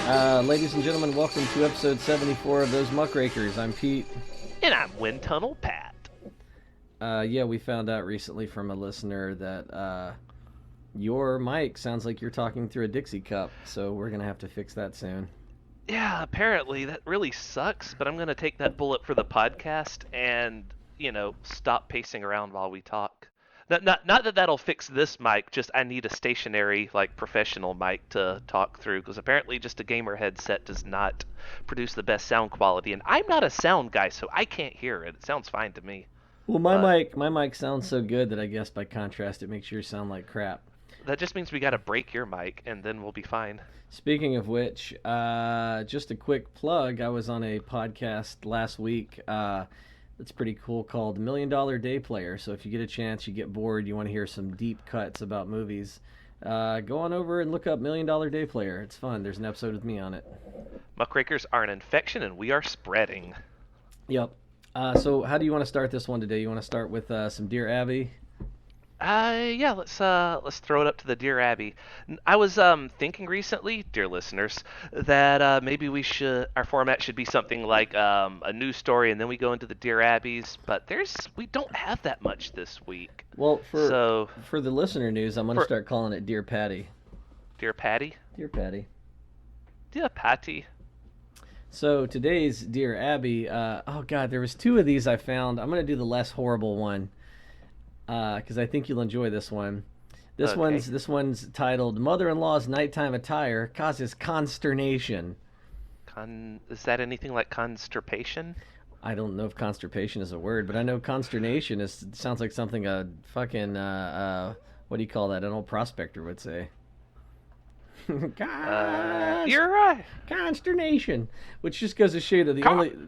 Ladies and gentlemen, welcome to episode 74 of those Muckrakers. I'm Pete. And I'm Wind Tunnel Pat. Yeah, we found out recently from a listener that your mic sounds like you're talking through a Dixie cup, so we're going to have to fix that soon. Yeah, apparently that really sucks, but I'm going to take that bullet for the podcast and, stop pacing around while we talk. Not that that'll fix this mic, just I need a stationary, professional mic to talk through, because apparently just a gamer headset does not produce the best sound quality, and I'm not a sound guy, so I can't hear it. It sounds fine to me. Well, my mic sounds so good that I guess by contrast it makes yours sound like crap. That just means we got to break your mic, and then we'll be fine. Speaking of which, just a quick plug. I was on a podcast last week that's pretty cool called $1 Million Day Player. So if you get a chance, you get bored, you want to hear some deep cuts about movies, go on over and look up $1 Million Day Player. It's fun. There's an episode with me on it. Muckrakers are an infection, and we are spreading. Yep. So how do you want to start this one today? You want to start with some Dear Abby? Yeah, let's throw it up to the Dear Abby. I was thinking recently, dear listeners, that maybe our format should be something like a news story, and then we go into the Dear Abbies. But we don't have that much this week. Well, for the listener news, I'm gonna start calling it Dear Patty. Dear Patty. Dear Patty. Dear Patty. So today's Dear Abby. Oh God, there was two of these I found. I'm gonna do the less horrible one. Because I think you'll enjoy this one. This one's titled "Mother-in-Law's Nighttime Attire Causes Consternation." Is that anything like constipation? I don't know if constipation is a word, but I know consternation sounds like something a fucking what do you call that? An old prospector would say. You're right. Consternation, which just goes to show that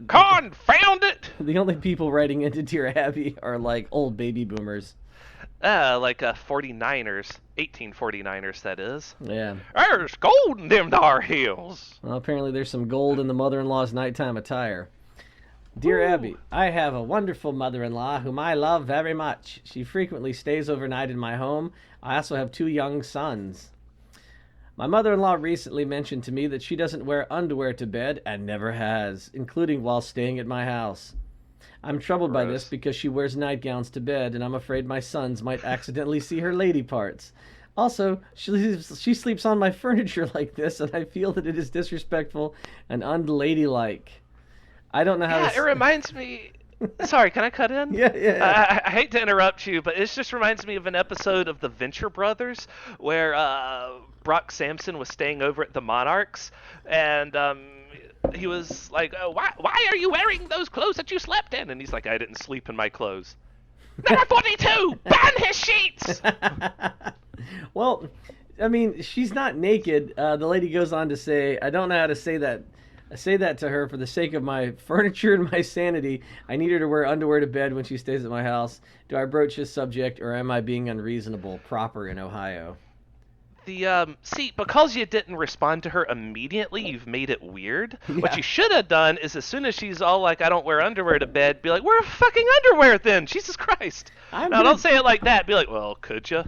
Confound it! The only people writing into Dear Abby are like old baby boomers. 49ers, 1849ers, that is. Yeah. There's gold in them dar hills. Well, apparently there's some gold in the mother-in-law's nighttime attire. Dear Abby, I have a wonderful mother-in-law whom I love very much. She frequently stays overnight in my home. I also have 2 young sons. My mother-in-law recently mentioned to me that she doesn't wear underwear to bed and never has, including while staying at my house. I'm troubled by this because she wears nightgowns to bed, and I'm afraid my sons might accidentally see her lady parts. Also, she sleeps on my furniture like this, and I feel that it is disrespectful and unladylike. I don't know how to... Yeah, it reminds me... Sorry, can I cut in? Yeah. I hate to interrupt you, but it just reminds me of an episode of The Venture Brothers where Brock Sampson was staying over at the Monarchs, and he was like, why are you wearing those clothes that you slept in? And he's like, I didn't sleep in my clothes. Number 42! Burn his sheets! Well, I mean, she's not naked. The lady goes on to say, I don't know how to say that. I say that to her for the sake of my furniture and my sanity. I need her to wear underwear to bed when she stays at my house. Do I broach this subject, or am I being unreasonable? Proper in Ohio. Because you didn't respond to her immediately, you've made it weird. Yeah. What you should have done is, as soon as she's all like, I don't wear underwear to bed, be like, wear fucking underwear then! Jesus Christ! Don't say it like that. Be like, well, could you?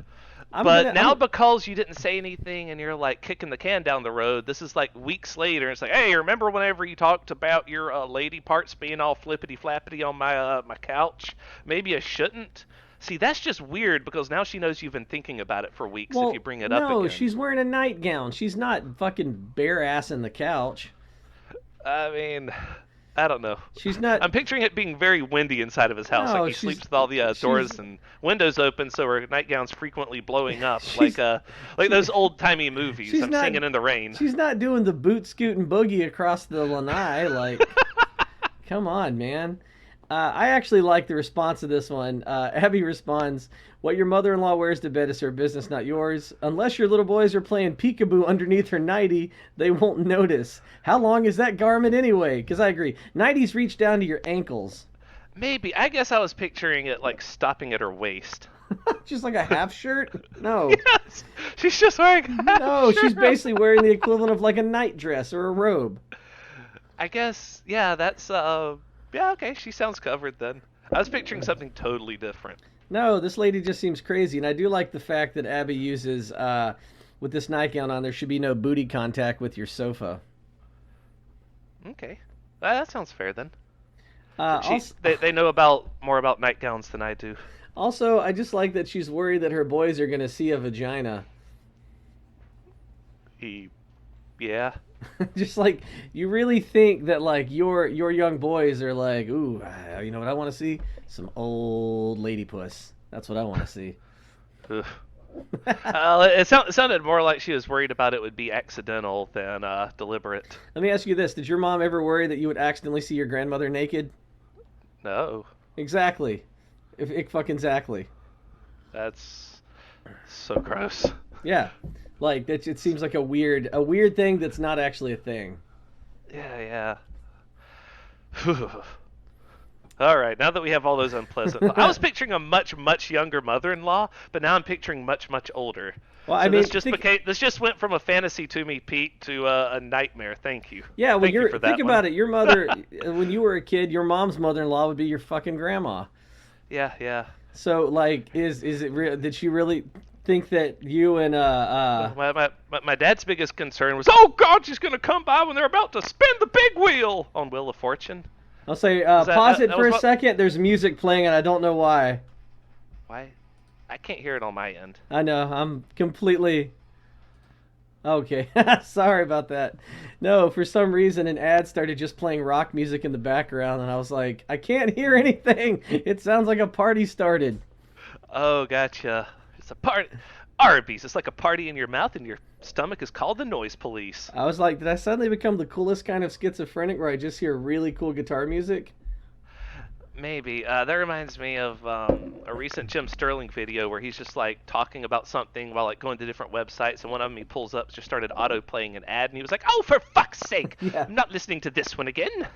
Because you didn't say anything and you're like kicking the can down the road, this is like weeks later. It's like, hey, remember whenever you talked about your lady parts being all flippity flappity on my couch? Maybe I shouldn't. See, that's just weird because now she knows you've been thinking about it for weeks if you bring it up again. No, she's wearing a nightgown. She's not fucking bare ass in the couch. I mean, I don't know. She's not. I'm picturing it being very windy inside of his house. Like he sleeps with all the doors and windows open, so her nightgown's frequently blowing up, like those old timey movies. Singing in the rain. She's not doing the boot scoot and boogie across the lanai. Like, come on, man. I actually like the response to this one. Abby responds, what your mother-in-law wears to bed is her business, not yours. Unless your little boys are playing peekaboo underneath her nightie, they won't notice. How long is that garment anyway? Because I agree. Nighties reach down to your ankles. Maybe. I guess I was picturing it like stopping at her waist. Just like a half shirt? No. Yes. She's just wearing a half shirt. She's basically wearing the equivalent of like a nightdress or a robe. I guess, yeah, that's... Yeah, okay, she sounds covered then. I was picturing something totally different. No, this lady just seems crazy, and I do like the fact that Abby uses, with this nightgown on, there should be no booty contact with your sofa. Okay. That sounds fair then. Also, They know about more about nightgowns than I do. also, I just like that she's worried that her boys are gonna see a vagina. Yeah. Just like you really think that like your young boys are like, ooh, you know what I want to see? Some old lady puss. That's what I want to see. Ugh. It sounded more like she was worried about it would be accidental than deliberate. Let me ask you this: did your mom ever worry that you would accidentally see your grandmother naked? No, Exactly. If fucking exactly. that's so gross. Yeah. Like it seems like a weird thing that's not actually a thing. Yeah, yeah. All right, now that we have all those unpleasant, I was picturing a much younger mother-in-law, but now I'm picturing much older. Well, I So mean, this just went from a fantasy to me, Pete, to a nightmare. Thank you. yeah. When Thank you you're for that think one. about it, your mother, when you were a kid, your mom's mother-in-law would be your fucking grandma. Yeah, yeah. So like, is it real? Did she really think that you and My dad's biggest concern was, oh God, she's gonna come by when they're about to spin the big wheel on Wheel of Fortune. I'll say Is pause it that for was a what? second. There's music playing and I don't know why. Why? I can't hear it on my end. I know I'm completely okay. Sorry about that. No, for some reason an ad started just playing rock music in the background and I was like, I can't hear anything. It sounds like a party started. Oh, gotcha. It's a part. Arby's. It's like a party in your mouth, and your stomach is called the noise police. I was like, did I suddenly become the coolest kind of schizophrenic where I just hear really cool guitar music? Maybe. That reminds me of a recent Jim Sterling video where he's just like talking about something while like going to different websites, and one of them he pulls up just started auto playing an ad, and he was like, "Oh, for fuck's sake! Yeah. I'm not listening to this one again."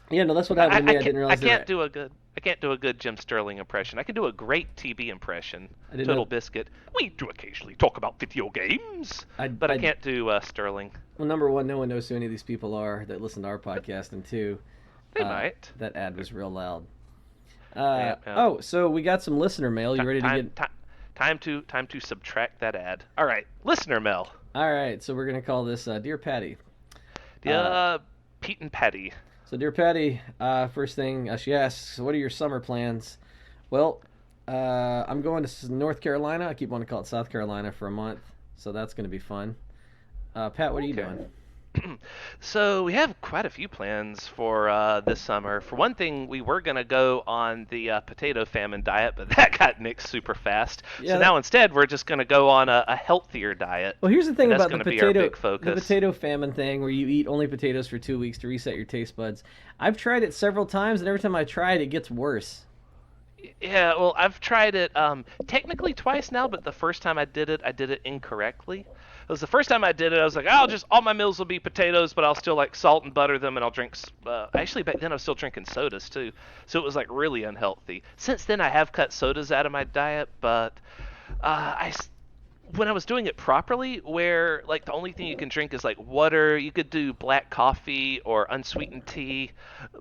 Yeah, no, that's what happened to me. I didn't realize can't do a good. I can't do a good Jim Sterling impression. I can do a great TB impression. I didn't Total know. Biscuit. We do occasionally talk about video games, but I can't do Sterling. Well, number one, no one knows who any of these people are that listen to our podcast, and two, They might. that ad was real loud. Yeah. Oh, so we got some listener mail. You ready to time, get? time to subtract that ad. All right, listener mail. All right, so we're gonna call this Dear Patty. Pete and Patty. So, Dear Patty, first thing she asks, what are your summer plans? Well, I'm going to North Carolina. I keep wanting to call it South Carolina for a month, so that's gonna be fun. Pat, what are you doing? So we have quite a few plans for this summer. For one thing, we were gonna go on the potato famine diet, but that got nixed super fast. Yeah, so now instead, we're just gonna go on a healthier diet. Well, here's the thing and about that's the gonna be our potato, big focus. the potato famine thing, where you eat only potatoes for 2 weeks to reset your taste buds. I've tried it several times, and every time I try it, it gets worse. Yeah, well, I've tried it technically twice now, but the first time I did it incorrectly. It was the first time I did it. I was like, all my meals will be potatoes, but I'll still like salt and butter them, and I'll drink. Actually, back then I was still drinking sodas too, so it was like really unhealthy. Since then, I have cut sodas out of my diet, but when I was doing it properly, where like the only thing you can drink is like water, you could do black coffee or unsweetened tea,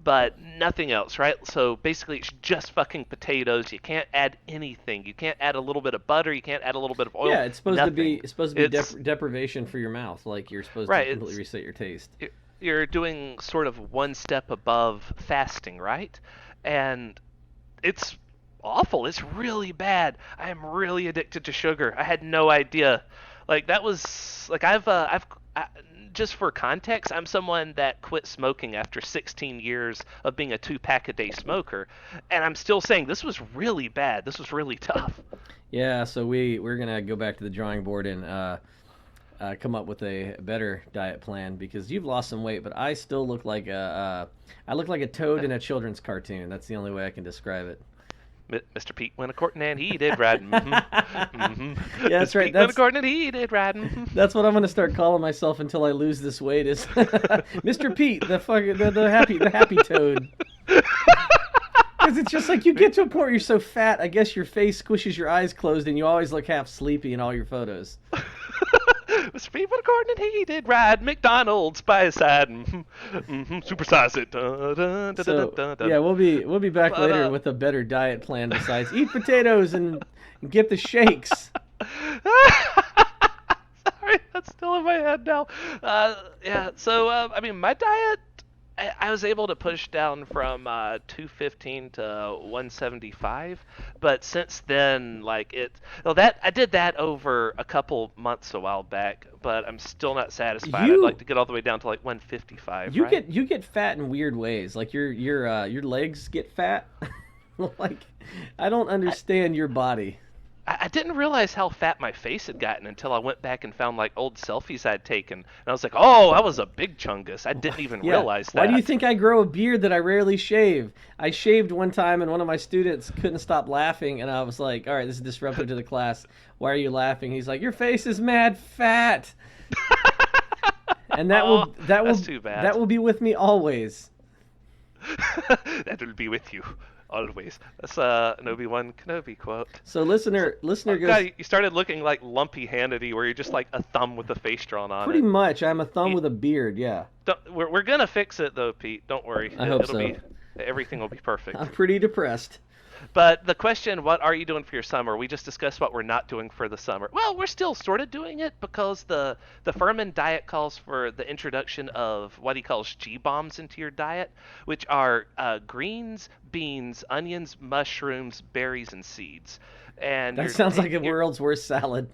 but nothing else, right? So basically, it's just fucking potatoes. You can't add anything. You can't add a little bit of butter. You can't add a little bit of oil. Yeah, it's supposed nothing. to be deprivation for your mouth. Like you're supposed to completely reset your taste. You're doing sort of one step above fasting, right? And it's awful. It's really bad. I am really addicted to sugar. I had no idea. Like that was like just for context, I'm someone that quit smoking after 16 years of being a 2-pack a day smoker, and I'm still saying this was really bad. This was really tough. Yeah, so we're gonna go back to the drawing board and come up with a better diet plan because you've lost some weight, but I still look like I look like a toad in a children's cartoon. That's the only way I can describe it. Mr. Pete went a courting and he did riding. Yeah, that's right. Pete went a courting and he did riding. That's what I'm gonna start calling myself until I lose this weight. Is Mr. Pete, the happy toad. Because it's just like you get to a point where you're so fat, I guess your face squishes your eyes closed, and you always look half sleepy in all your photos. Mr. Pete went a courting and he did ride McDonald's by his side. Supersize it. Yeah, we'll be back later with a better diet plan besides eat potatoes and get the shakes. Sorry, that's still in my head now. Yeah, so I mean, my diet I was able to push down from 215 to 175, but since then, like that I did that over a couple months a while back, but I'm still not satisfied. I'd like You to get all the way down to like 155, you right? get fat in weird ways. Like your legs get fat. Like I don't understand your body. I didn't realize how fat my face had gotten until I went back and found like old selfies I'd taken, and I was like, "Oh, I was a big chungus." I didn't even Yeah. realize Why do you that. think I grow a beard that I rarely shave? I shaved one time, and one of my students couldn't stop laughing, and I was like, "All right, this is disruptive to the class. Why are you laughing?" He's like, "Your face is mad fat," and Oh, that's too bad. that will be with me always. That will be with you always. That's an Obi-Wan Kenobi quote. So listener goes. God, you started looking like Lumpy Hannity, where you're just like a thumb with a face drawn on Pretty it. much, I'm a thumb with a beard. Yeah, We're gonna fix it though, Pete. Don't worry. I hope It'll so. be everything will be perfect. I'm pretty depressed. But the question, what are you doing for your summer? We just discussed what we're not doing for the summer. Well, we're still sort of doing it because the Furman diet calls for the introduction of what he calls G-bombs into your diet, which are greens, beans, onions, mushrooms, berries, and seeds. And That sounds like a world's worst salad.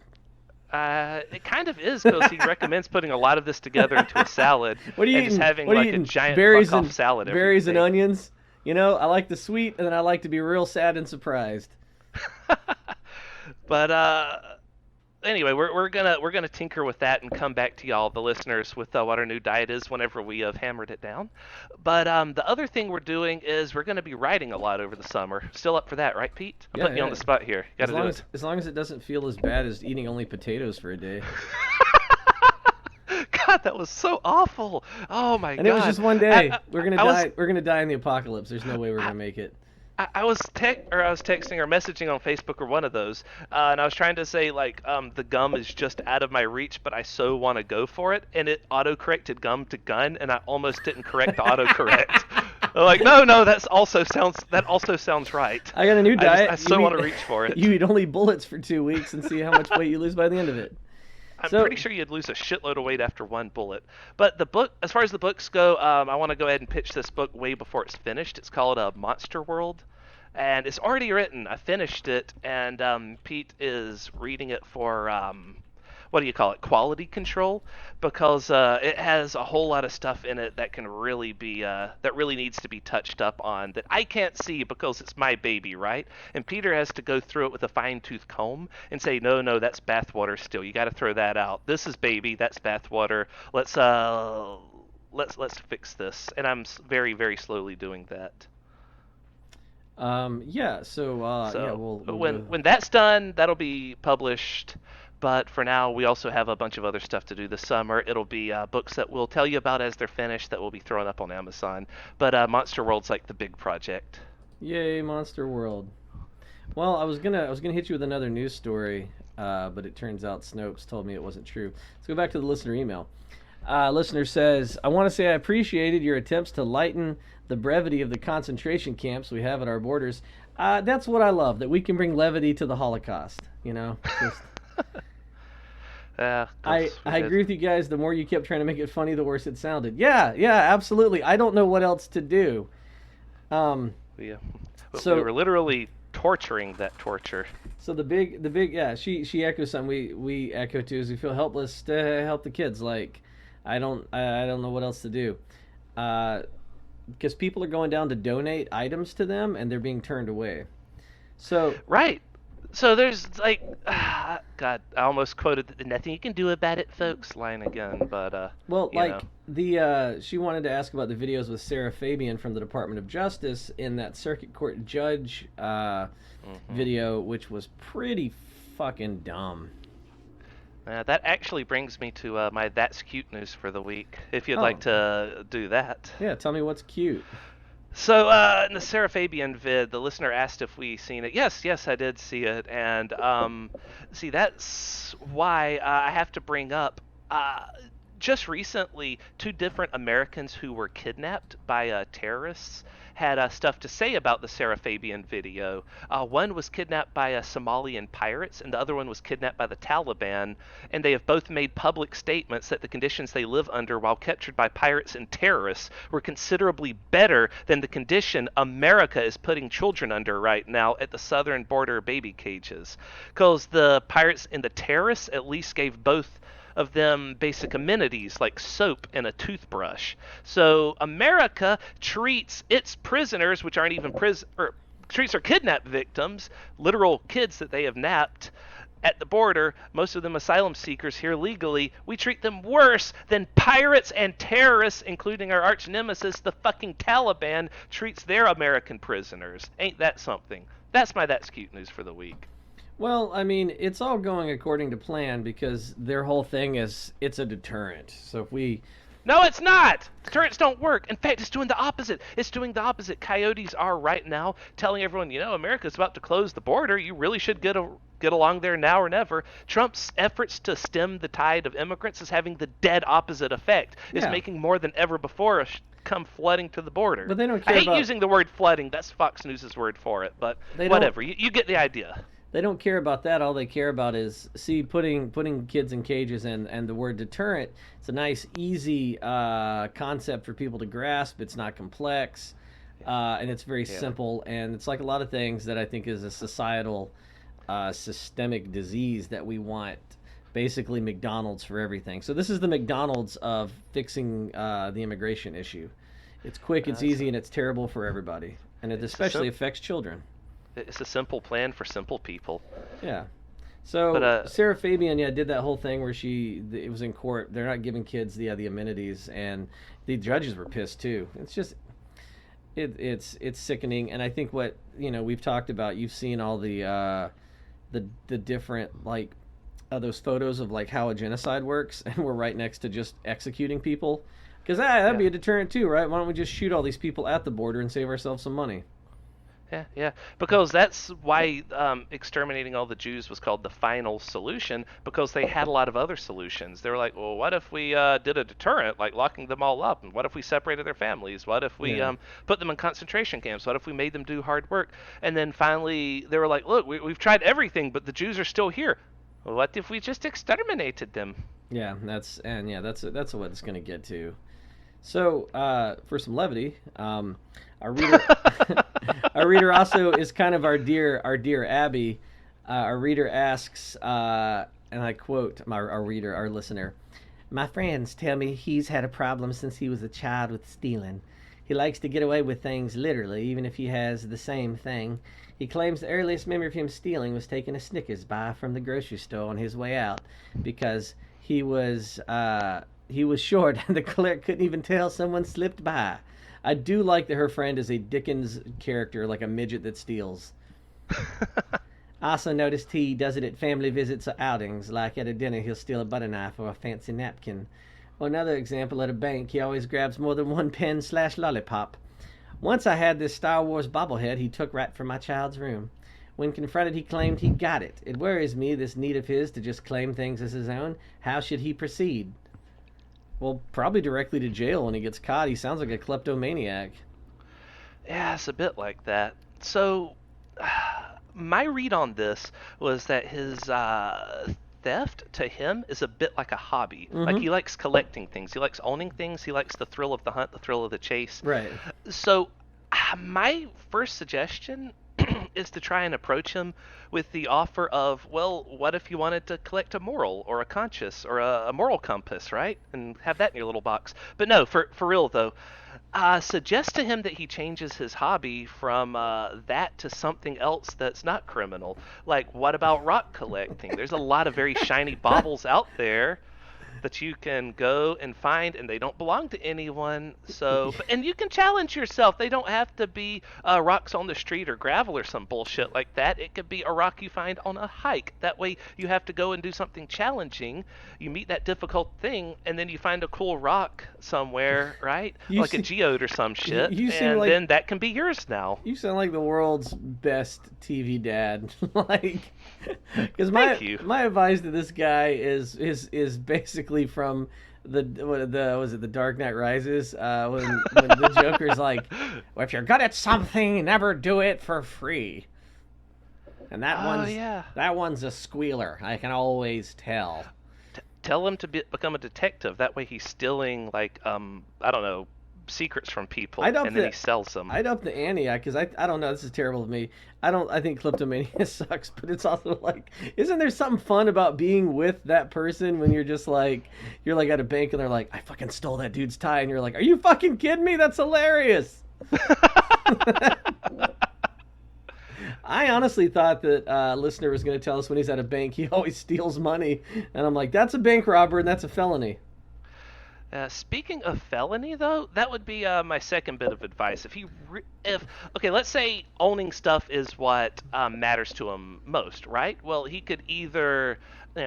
It kind of is because he recommends putting a lot of this together into a salad What are you and eating? just having What are like you a eating? giant Berries fuck-off and salad every berries and day. onions. You know, I like the sweet, and then I like to be real sad and surprised. But anyway, we're gonna tinker with that and come back to y'all, the listeners, with what our new diet is whenever we have hammered it down. But the other thing we're doing is we're gonna be writing a lot over the summer. Still up for that, right, Pete? I'm putting you on the spot here. Got to do it. As long as it doesn't feel as bad as eating only potatoes for a day. God, that was so awful. Oh my And God. it was just one day. We're gonna I was- die. We're gonna die in the apocalypse. There's no way we're gonna make it. I was texting or messaging on Facebook or one of those, and I was trying to say like the gum is just out of my reach, but I so want to go for it, and it auto-corrected gum to gun, and I almost didn't correct the autocorrect. I'm like, no, that also sounds right. I got a new diet. I so want to reach for it. You eat only bullets for 2 weeks and see how much weight you lose by the end of it. I'm pretty sure you'd lose a shitload of weight after one bullet. But the book, as far as the books go, I want to go ahead and pitch this book way before it's finished. It's called Monster World, and it's already written. I finished it, and Pete is reading it for what do you call it? Quality control, because it has a whole lot of stuff in it that can really be that really needs to be touched up on that I can't see because it's my baby, right? And Peter has to go through it with a fine-tooth comb and say, no, that's bathwater still. You got to throw that out. This is baby. That's bathwater. Let's fix this. And I'm very, very slowly doing that. Yeah. So yeah. When that's done, that'll be published. But for now, we also have a bunch of other stuff to do this summer. It'll be books that we'll tell you about as they're finished that will be thrown up on Amazon. But Monster World's like the big project. Yay, Monster World. Well, I was gonna hit you with another news story, but it turns out Snopes told me it wasn't true. Let's go back to the listener email. Listener says, I want to say I appreciated your attempts to lighten the brevity of the concentration camps we have at our borders. That's what I love, that we can bring levity to the Holocaust. You know. I agree with you guys. The more you kept trying to make it funny, the worse it sounded. Yeah, absolutely. I don't know what else to do. We were literally torturing that torture. So the big yeah. She echoes something we echo too. Is we feel helpless to help the kids. Like I don't know what else to do. Because people are going down to donate items to them and they're being turned away. So right. So there's like, God, I almost quoted the "nothing you can do about it, folks" line again, but well, like she wanted to ask about the videos with Sarah Fabian from the Department of Justice in that circuit court judge video, which was pretty fucking dumb. That actually brings me to my That's Cute news for the week, if you'd like to do that. Yeah, tell me what's cute. So in the Sarah Fabian vid, the listener asked if we seen it. Yes, I did see it, and see that's why I have to bring up. just recently, two different Americans who were kidnapped by terrorists had stuff to say about the Sarah Fabian video. One was kidnapped by Somalian pirates, and the other one was kidnapped by the Taliban, and they have both made public statements that the conditions they live under while captured by pirates and terrorists were considerably better than the condition America is putting children under right now at the southern border baby cages. Because the pirates and the terrorists at least gave both of them basic amenities like soap and a toothbrush. So America treats its prisoners, which aren't even treats their kidnapped victims, literal kids that they have napped at the border, most of them asylum seekers here legally, we treat them worse than pirates and terrorists, including our arch nemesis, the fucking Taliban, treats their American prisoners. Ain't that something? That's my That's Cute news for the week. Well, I mean, it's all going according to plan because their whole thing is it's a deterrent. So if we... No, it's not! Deterrents don't work. In fact, it's doing the opposite. It's doing the opposite. Coyotes are right now telling everyone, America's about to close the border. You really should get along there now or never. Trump's efforts to stem the tide of immigrants is having the dead opposite effect. It's making more than ever before come flooding to the border. But they don't care I hate using the word flooding. That's Fox News' word for it. But whatever. You get the idea. They don't care about that. All they care about is, putting kids in cages and the word deterrent. It's a nice, easy concept for people to grasp. It's not complex, and it's very simple. And it's like a lot of things that I think is a societal, systemic disease that we want. Basically, McDonald's for everything. So this is the McDonald's of fixing the immigration issue. It's quick, it's easy, and it's terrible for everybody. And it especially affects children. It's a simple plan for simple people. Yeah. So Sarah Fabian, did that whole thing where it was in court. They're not giving kids the amenities, and the judges were pissed too. It's just, it's sickening. And I think what we've talked about. You've seen all the different those photos of how a genocide works, and we're right next to just executing people. Because that'd be a deterrent too, right? Why don't we just shoot all these people at the border and save ourselves some money? Yeah. Because that's why exterminating all the Jews was called the final solution, because they had a lot of other solutions. They were like, well, what if we did a deterrent, like locking them all up? And what if we separated their families? What if we put them in concentration camps? What if we made them do hard work? And then finally they were like, look, we've tried everything, but the Jews are still here. Well, what if we just exterminated them? Yeah, that's what it's going to get to. So, for some levity, our reader also is kind of our dear Abby. Our reader asks, and I quote our listener, "My friends tell me he's had a problem since he was a child with stealing. He likes to get away with things literally, even if he has the same thing. He claims the earliest memory of him stealing was taking a Snickers bar from the grocery store on his way out because he was short and the clerk couldn't even tell someone slipped by. I do like that her friend is a Dickens character, like a midget that steals. I also noticed he does it at family visits or outings, like at a dinner he'll steal a butter knife or a fancy napkin. Or another example, at a bank he always grabs more than one pen/lollipop. Once I had this Star Wars bobblehead he took right from my child's room. When confronted, he claimed he got it. It worries me, this need of his to just claim things as his own. How should he proceed?" Well, probably directly to jail when he gets caught. He sounds like a kleptomaniac. Yeah, it's a bit like that. So, my read on this was that his theft to him is a bit like a hobby. Mm-hmm. Like, he likes collecting things. He likes owning things. He likes the thrill of the hunt, the thrill of the chase. Right. So, my first suggestion is to try and approach him with the offer of, well, what if you wanted to collect a moral or a conscience or a moral compass, right? And have that in your little box. But no, for real though, suggest to him that he changes his hobby from that to something else that's not criminal. Like, what about rock collecting? There's a lot of very shiny baubles out there that you can go and find, and they don't belong to anyone. So, and you can challenge yourself. They don't have to be rocks on the street or gravel or some bullshit like that. It could be a rock you find on a hike. That way you have to go and do something challenging. You meet that difficult thing, and then you find a cool rock somewhere, right? Like a geode or some shit. And then that can be yours now. You sound like the world's best TV dad. Because my advice to this guy is basically basically from the was it The Dark Knight Rises when the Joker's like, well, if you're good at something, never do it for free. And that one's a squealer. I can always tell. Tell him to become a detective. That way he's stealing, like, I don't know, secrets from people, and then he sells them. I'd up the ante, because I don't know, this is terrible of me. I think kleptomania sucks, but it's also like, isn't there something fun about being with that person when you're just like, you're like at a bank and they're like, I fucking stole that dude's tie, and you're like, are you fucking kidding me? That's hilarious. I honestly thought that a listener was going to tell us when he's at a bank he always steals money, and I'm like, that's a bank robber and that's a felony. Speaking of felony, though, that would be my second bit of advice. Okay, let's say owning stuff is what matters to him most, right? Well, he could either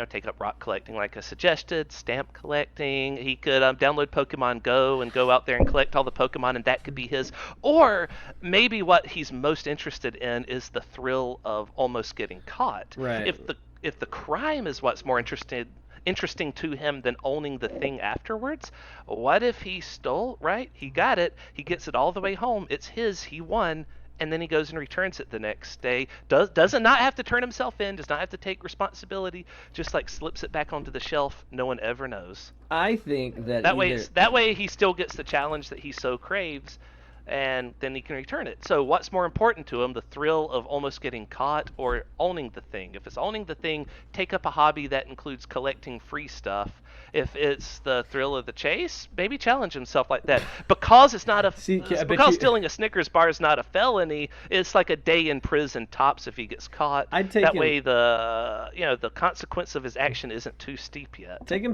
take up rock collecting like I suggested, stamp collecting. He could download Pokemon Go and go out there and collect all the Pokemon, and that could be his. Or maybe what he's most interested in is the thrill of almost getting caught. Right. If the crime is what's more interesting to him than owning the thing afterwards, what if he stole, right? He got it. He gets it all the way home. It's his. He won. And then he goes and returns it the next day. Doesn't not have to turn himself in. Does not have to take responsibility. Just like slips it back onto the shelf. No one ever knows. I think that way he still gets the challenge that he so craves, and then he can return it. So what's more important to him, the thrill of almost getting caught or owning the thing? If it's owning the thing, take up a hobby that includes collecting free stuff. If it's the thrill of the chase, maybe challenge himself like that. Because it's not stealing a Snickers bar is not a felony, it's like a day in prison tops if he gets caught. Way the consequence of his action isn't too steep yet. Take him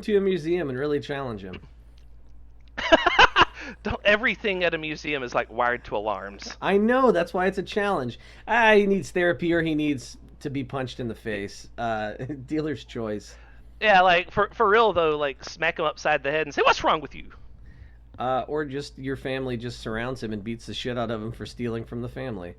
to a museum and really challenge him. Everything at a museum is like wired to alarms. I know, that's why it's a challenge. He needs therapy or he needs to be punched in the face. Dealer's choice. Yeah, like for real though, like smack him upside the head and say, "What's wrong with you?" Or just your family just surrounds him and beats the shit out of him for stealing from the family.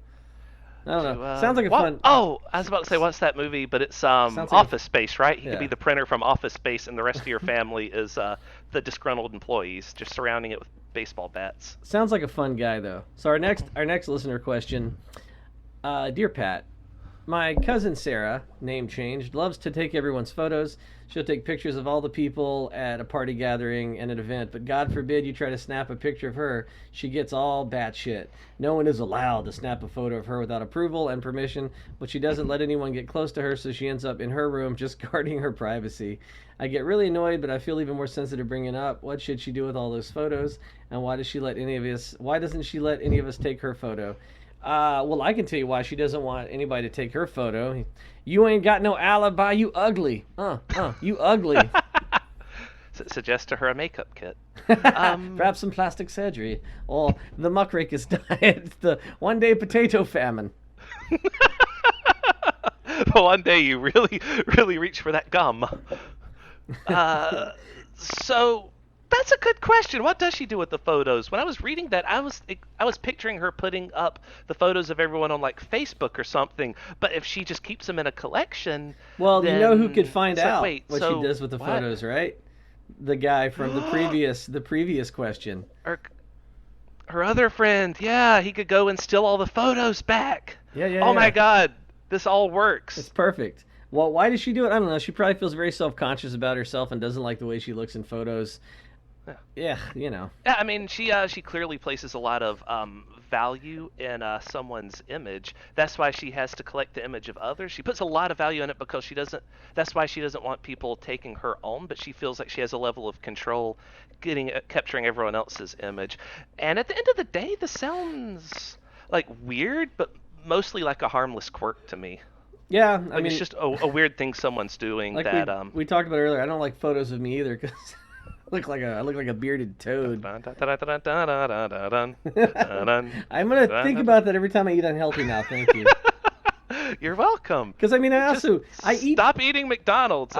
I don't know. Sounds like a fun. Oh, I was about to say, what's that movie? But it's Office Space, right? He could be the printer from Office Space, and the rest of your family is the disgruntled employees, just surrounding it with baseball bats. Sounds like a fun guy, though. So our next listener question, dear Pat, my cousin Sarah, name changed, loves to take everyone's photos. She'll take pictures of all the people at a party gathering and an event, but God forbid you try to snap a picture of her. She gets all batshit. No one is allowed to snap a photo of her without approval and permission, but she doesn't let anyone get close to her, so she ends up in her room just guarding her privacy. I get really annoyed, but I feel even more sensitive bringing it up. What should she do with all those photos, and why doesn't she let any of us take her photo? Well, I can tell you why she doesn't want anybody to take her photo. You ain't got no alibi, you ugly. You ugly. Suggest to her a makeup kit. Perhaps some plastic surgery. Or the Muckrakers diet, the one-day potato famine. One day you really, really reach for that gum. So... That's a good question. What does she do with the photos? When I was reading that, I was picturing her putting up the photos of everyone on like Facebook or something. But if she just keeps them in a collection, well, you know who could find out what she does with the photos, right? The guy from the previous question. Her other friend, yeah, he could go and steal all the photos back. Yeah. Oh my God, this all works. It's perfect. Well, why does she do it? I don't know. She probably feels very self-conscious about herself and doesn't like the way she looks in photos. Yeah, you know. Yeah, I mean, she clearly places a lot of value in someone's image. That's why she has to collect the image of others. She puts a lot of value in it because that's why she doesn't want people taking her own, but she feels like she has a level of control capturing everyone else's image. And at the end of the day, this sounds like weird, but mostly like a harmless quirk to me. Yeah, I mean, it's just a weird thing someone's doing like that we talked about earlier. I don't like photos of me either because I look like a bearded toad. I'm gonna think about that every time I eat unhealthy now. Thank you. You're welcome. Because I mean, stop eating McDonald's.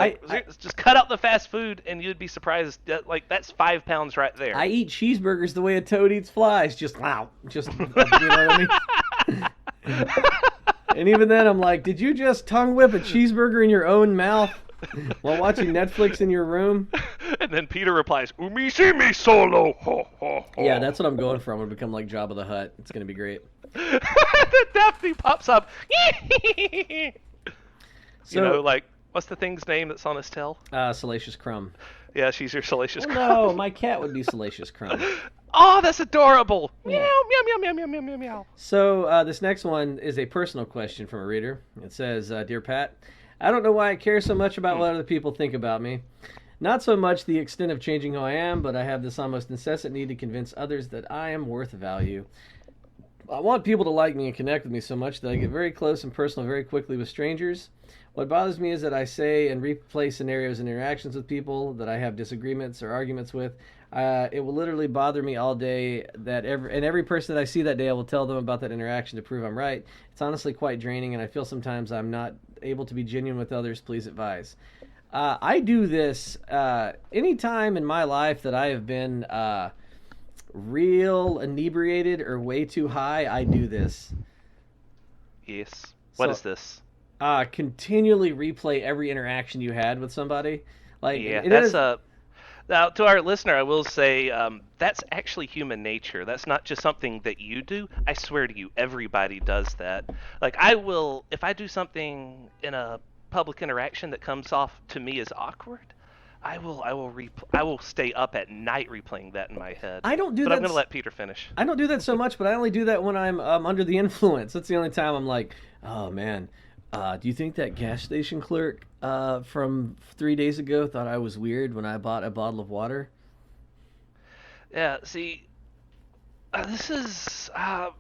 Just cut out the fast food, and you'd be surprised. Like that's 5 pounds right there. I eat cheeseburgers the way a toad eats flies. Just you know what I mean. And even then, I'm like, did you just tongue whip a cheeseburger in your own mouth? While watching Netflix in your room. And then Peter replies, "Umi see me solo." Ho ho Yeah, ho. that's what I'm going for. I'm gonna become like Jabba the Hutt. It's gonna be great. The Daphne pops up. So, Like what's the thing's name that's on his tail? Salacious Crumb. Yeah, she's your Salacious Oh Crumb. no, my cat would be Salacious Crumb. Oh, that's adorable. Meow, Yeah. meow, meow, meow, meow, meow, meow, meow. So this next one is a personal question from a reader. It says, "Dear Pat, I don't know why I care so much about what other people think about me. Not so much the extent of changing who I am, but I have this almost incessant need to convince others that I am worth value. I want people to like me and connect with me so much that I get very close and personal very quickly with strangers. What bothers me is that I say and replay scenarios and interactions with people that I have disagreements or arguments with. It will literally bother me all day that every person that I see that day, I will tell them about that interaction to prove I'm right. It's honestly quite draining, and I feel sometimes I'm not able to be genuine with others. Please advise." I do this any time in my life that I have been real inebriated or way too high. I do this. Yes. What So is this? continually replay every interaction you had with somebody. Like Yeah, it that's is. Now, to our listener, I will say that's actually human nature. That's not just something that you do. I swear to you, everybody does that. Like, I will, if I do something in a public interaction that comes off to me as awkward, I will stay up at night replaying that in my head. I don't do But that. I'm gonna let Peter finish. I don't do that so much, but I only do that when I'm under the influence. That's the only time I'm like, oh man, do you think that gas station clerk from 3 days ago thought I was weird when I bought a bottle of water? Yeah, see, this is how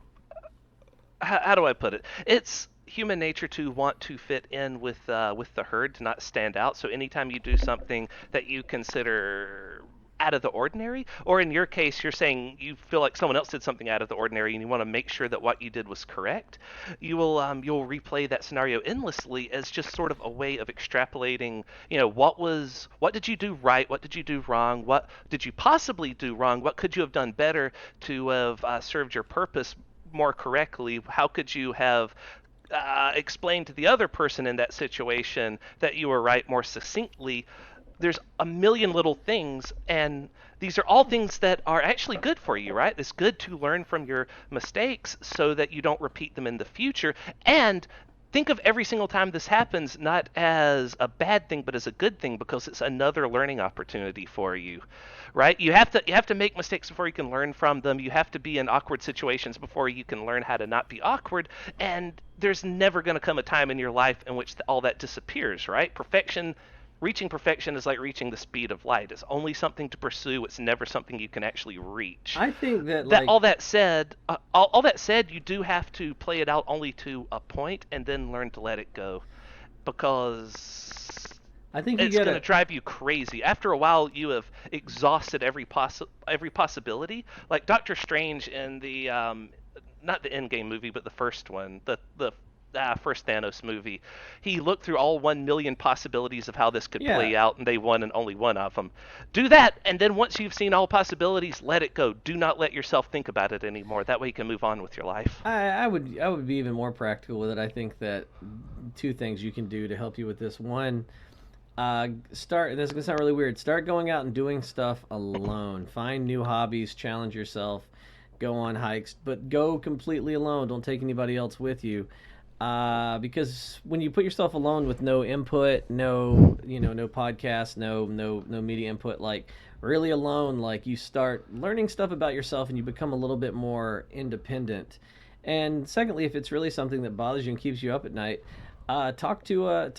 do I put it? It's human nature to want to fit in with the herd, to not stand out. So anytime you do something that you consider out of the ordinary, or in your case, you're saying you feel like someone else did something out of the ordinary, and you want to make sure that what you did was correct, you'll replay that scenario endlessly as just sort of a way of extrapolating. What did you do right? What did you do wrong? What did you possibly do wrong? What could you have done better to have served your purpose more correctly? How could you have explained to the other person in that situation that you were right more succinctly? There's a million little things, and these are all things that are actually good for you, right? It's good to learn from your mistakes so that you don't repeat them in the future. And think of every single time this happens not as a bad thing, but as a good thing, because it's another learning opportunity for you, right? You have to make mistakes before you can learn from them. You have to be in awkward situations before you can learn how to not be awkward. And there's never going to come a time in your life in which all that disappears, right? Reaching perfection is like reaching the speed of light. It's only something to pursue. It's never something you can actually reach. I think that That like all that said, you do have to play it out only to a point, and then learn to let it go, because I think you it's going to gotta. drive you crazy. After a while, you have exhausted every possibility. Like Doctor Strange in the not the Endgame movie, but the first one, the first Thanos movie. He looked through all 1 million possibilities of how this could Yeah, play out, and they won and only one of them. Do that, and then once you've seen all possibilities, let it go. Do not let yourself think about it anymore. That way you can move on with your life. I would be even more practical with it. I think that two things you can do to help you with this. One, start. And this is gonna sound really weird. Start going out and doing stuff alone. Find new hobbies. Challenge yourself. Go on hikes, but go completely alone. Don't take anybody else with you. Because when you put yourself alone with no input, no podcast, no media input, like really alone, like you start learning stuff about yourself and you become a little bit more independent. And secondly, if it's really something that bothers you and keeps you up at night, talk to a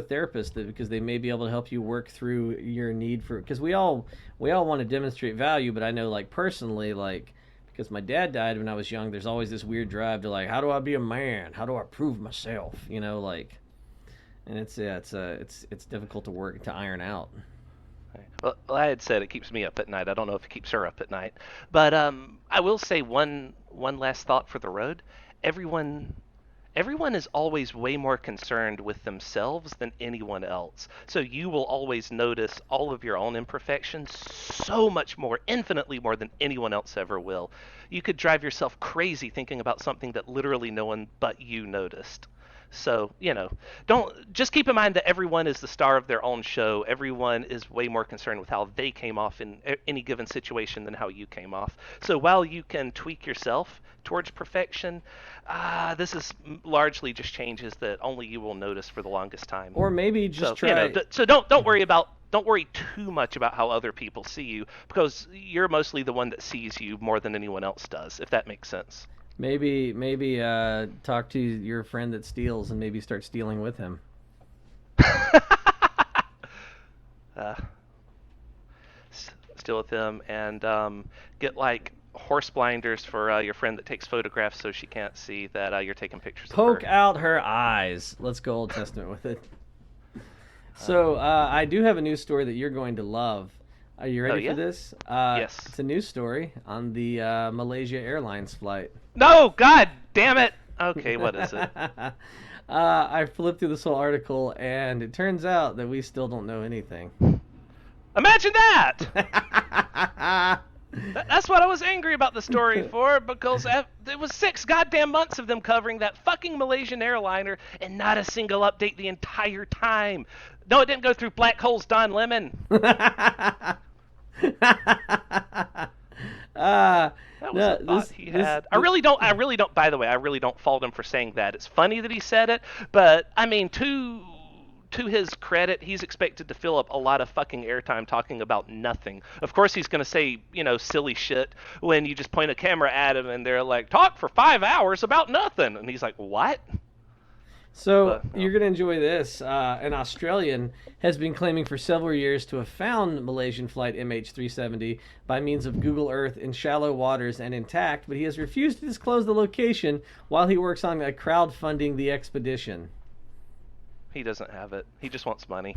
therapist because they may be able to help you work through your need for, because we all want to demonstrate value, but I know like personally, like because my dad died when I was young, there's always this weird drive to like, how do I be a man? How do I prove myself? Like, and it's difficult to work to iron out. Well, I had said it keeps me up at night. I don't know if it keeps her up at night, but I will say one last thought for the road. Everyone Everyone is always way more concerned with themselves than anyone else. So you will always notice all of your own imperfections so much more, infinitely more than anyone else ever will. You could drive yourself crazy thinking about something that literally no one but you noticed. So, don't just keep in mind that everyone is the star of their own show. Everyone is way more concerned with how they came off in any given situation than how you came off. So while you can tweak yourself towards perfection, this is largely just changes that only you will notice for the longest time. Or maybe just So, try. so don't worry too much about how other people see you, because you're mostly the one that sees you more than anyone else does, if that makes sense. Maybe talk to your friend that steals and maybe start stealing with him. uh, Still with him, and get like horse blinders for your friend that takes photographs so she can't see that you're taking pictures Poke of her. out her eyes. Let's go Old Testament with it. So I do have a news story that you're going to love. Are you ready for this? Yes. It's a news story on the Malaysia Airlines flight. No, God damn it. Okay, what is it? I flipped through this whole article, and it turns out that we still don't know anything. Imagine that! That's what I was angry about the story for, because it was 6 goddamn months of them covering that fucking Malaysian airliner, and not a single update the entire time. No, it didn't go through Black Hole's Don Lemon. That was a thought he had. I really don't. By the way, I really don't fault him for saying that. It's funny that he said it, but I mean, to his credit, he's expected to fill up a lot of fucking airtime talking about nothing. Of course, he's going to say, silly shit when you just point a camera at him and they're like, talk for 5 hours about nothing. And he's like, what? So you're going to enjoy this. An Australian has been claiming for several years to have found Malaysian flight MH370 by means of Google Earth in shallow waters and intact, but he has refused to disclose the location while he works on crowdfunding the expedition. He doesn't have it. He just wants money.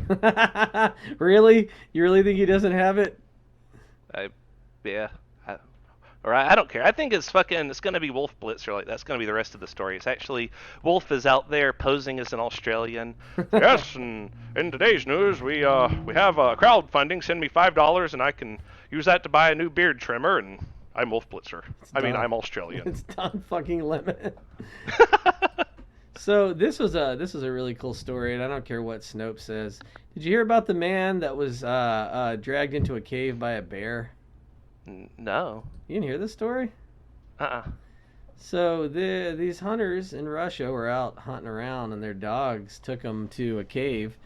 Really? You really think he doesn't have it? Yeah. I don't care. I think it's going to be Wolf Blitzer. Like, that's going to be the rest of the story. It's actually, Wolf is out there posing as an Australian. Yes, and in today's news, we have crowdfunding. Send me $5 and I can use that to buy a new beard trimmer, and I'm Wolf Blitzer. I'm Australian. It's Don fucking Lemon. So this was a really cool story, and I don't care what Snopes says. Did you hear about the man that was dragged into a cave by a bear? No. You didn't hear this story? Uh-uh. So these hunters in Russia were out hunting around, and their dogs took them to a cave,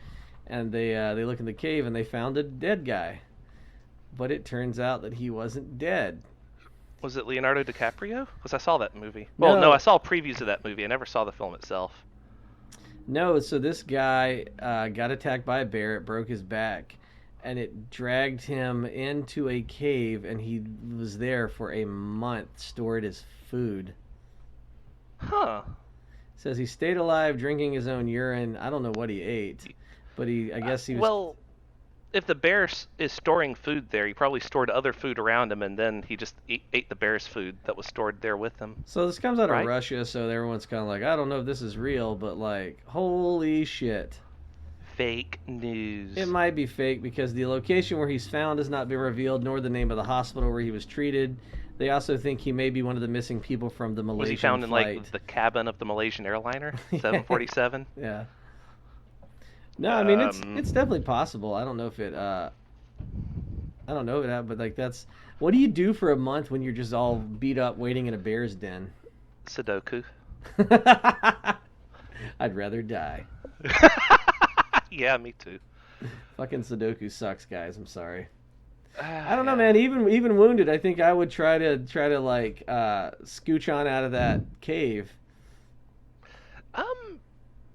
and they look in the cave and they found a dead guy, but it turns out that he wasn't dead. Was it Leonardo DiCaprio? Because I saw that movie. Well, no, I saw previews of that movie. I never saw the film itself. No, so this guy got attacked by a bear. It broke his back, and it dragged him into a cave, and he was there for a month, stored as food. Huh. It says he stayed alive drinking his own urine. I don't know what he ate, but I guess he was... Well, if the bear is storing food there, he probably stored other food around him, and then he just ate the bear's food that was stored there with him. So this comes out of Russia, so everyone's kind of like, I don't know if this is real, but like, holy shit. Fake news. It might be fake because the location where he's found has not been revealed, nor the name of the hospital where he was treated. They also think he may be one of the missing people from the Malaysian flight. Was he found in like the cabin of the Malaysian airliner, 747? Yeah. No, I mean it's definitely possible. I don't know if it but like that's what do you do for a month when you're just all beat up waiting in a bear's den? Sudoku. I'd rather die. Yeah, me too. Fucking Sudoku sucks, guys. I'm sorry. I don't know, man. Even wounded, I think I would try to like scooch on out of that cave.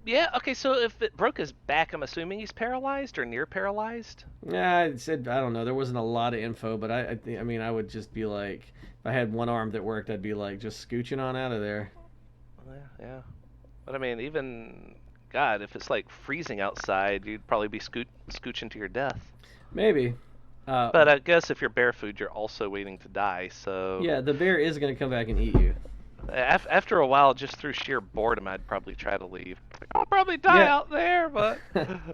Yeah, okay, so if it broke his back, I'm assuming he's paralyzed or near paralyzed? Yeah, I don't know. There wasn't a lot of info, but I would just be like, if I had one arm that worked, I'd be like, just scooching on out of there. Yeah. But I mean, even, God, if it's like freezing outside, you'd probably be scooching to your death. Maybe. But I guess if you're barefoot, you're also waiting to die, so... Yeah, the bear is going to come back and eat you. After a while, just through sheer boredom, I'd probably try to leave. I'll probably die out there, but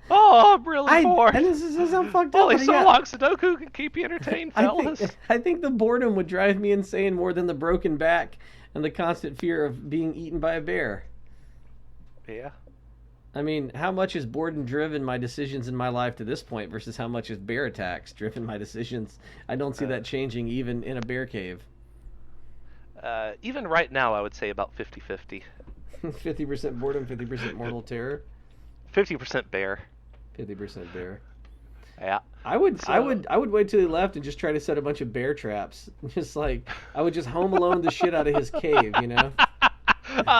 I'm really bored. And this is I'm fucked up. Only so long Sudoku can keep you entertained, fellas. I think the boredom would drive me insane more than the broken back and the constant fear of being eaten by a bear. Yeah. I mean, how much has boredom driven my decisions in my life to this point versus how much has bear attacks driven my decisions? I don't see Uh, that changing even in a bear cave. Even right now, I would say about 50-50. 50% boredom, 50% mortal terror, 50% bear. 50% bear. Yeah. I would, I So, would, I would wait till he left and just try to set a bunch of bear traps. Just like I would just home alone the shit out of his cave, you know?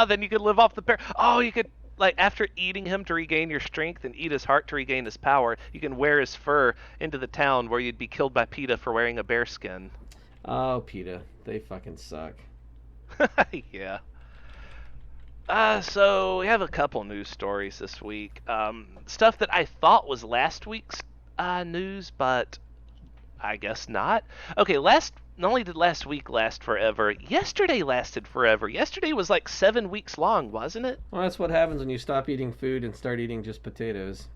then you could live off the bear. Oh, you could like after eating him to regain your strength and eat his heart to regain his power. You can wear his fur into the town where you'd be killed by PETA for wearing a bear skin. Oh, PETA, they fucking suck. Yeah. So we have a couple news stories this week. Stuff that I thought was last week's news, but I guess not. Okay, not only did last week last forever, yesterday lasted forever. Yesterday was like 7 weeks long, wasn't it? Well, that's what happens when you stop eating food and start eating just potatoes.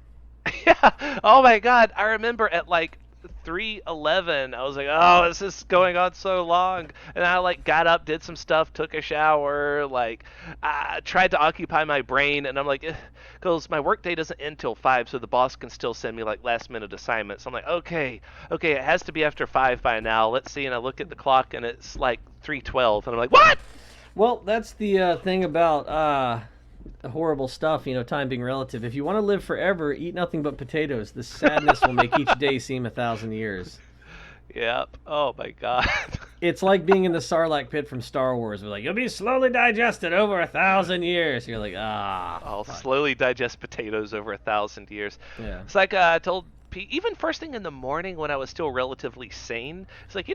Yeah. Oh my God. I remember at like 3:11, I was like, "Oh, this is going on so long." And I like got up, did some stuff, took a shower, like I tried to occupy my brain, and I'm like, because my work day doesn't end till 5, so the boss can still send me like last minute assignments. I'm like, okay, it has to be after 5 by now. Let's see. And I look at the clock, and it's like 3:12, and I'm like, what? Well, that's the thing about horrible stuff, time being relative. If you want to live forever, eat nothing but potatoes. The sadness will make each day seem 1,000 years. Yep. Oh my God. It's like being in the Sarlacc pit from Star Wars. We're like, you'll be slowly digested over 1,000 years. You're like, I'll fuck. slowly digest potatoes over 1,000 years. Yeah. It's like I told Pete, even first thing in the morning when I was still relatively sane, it's like,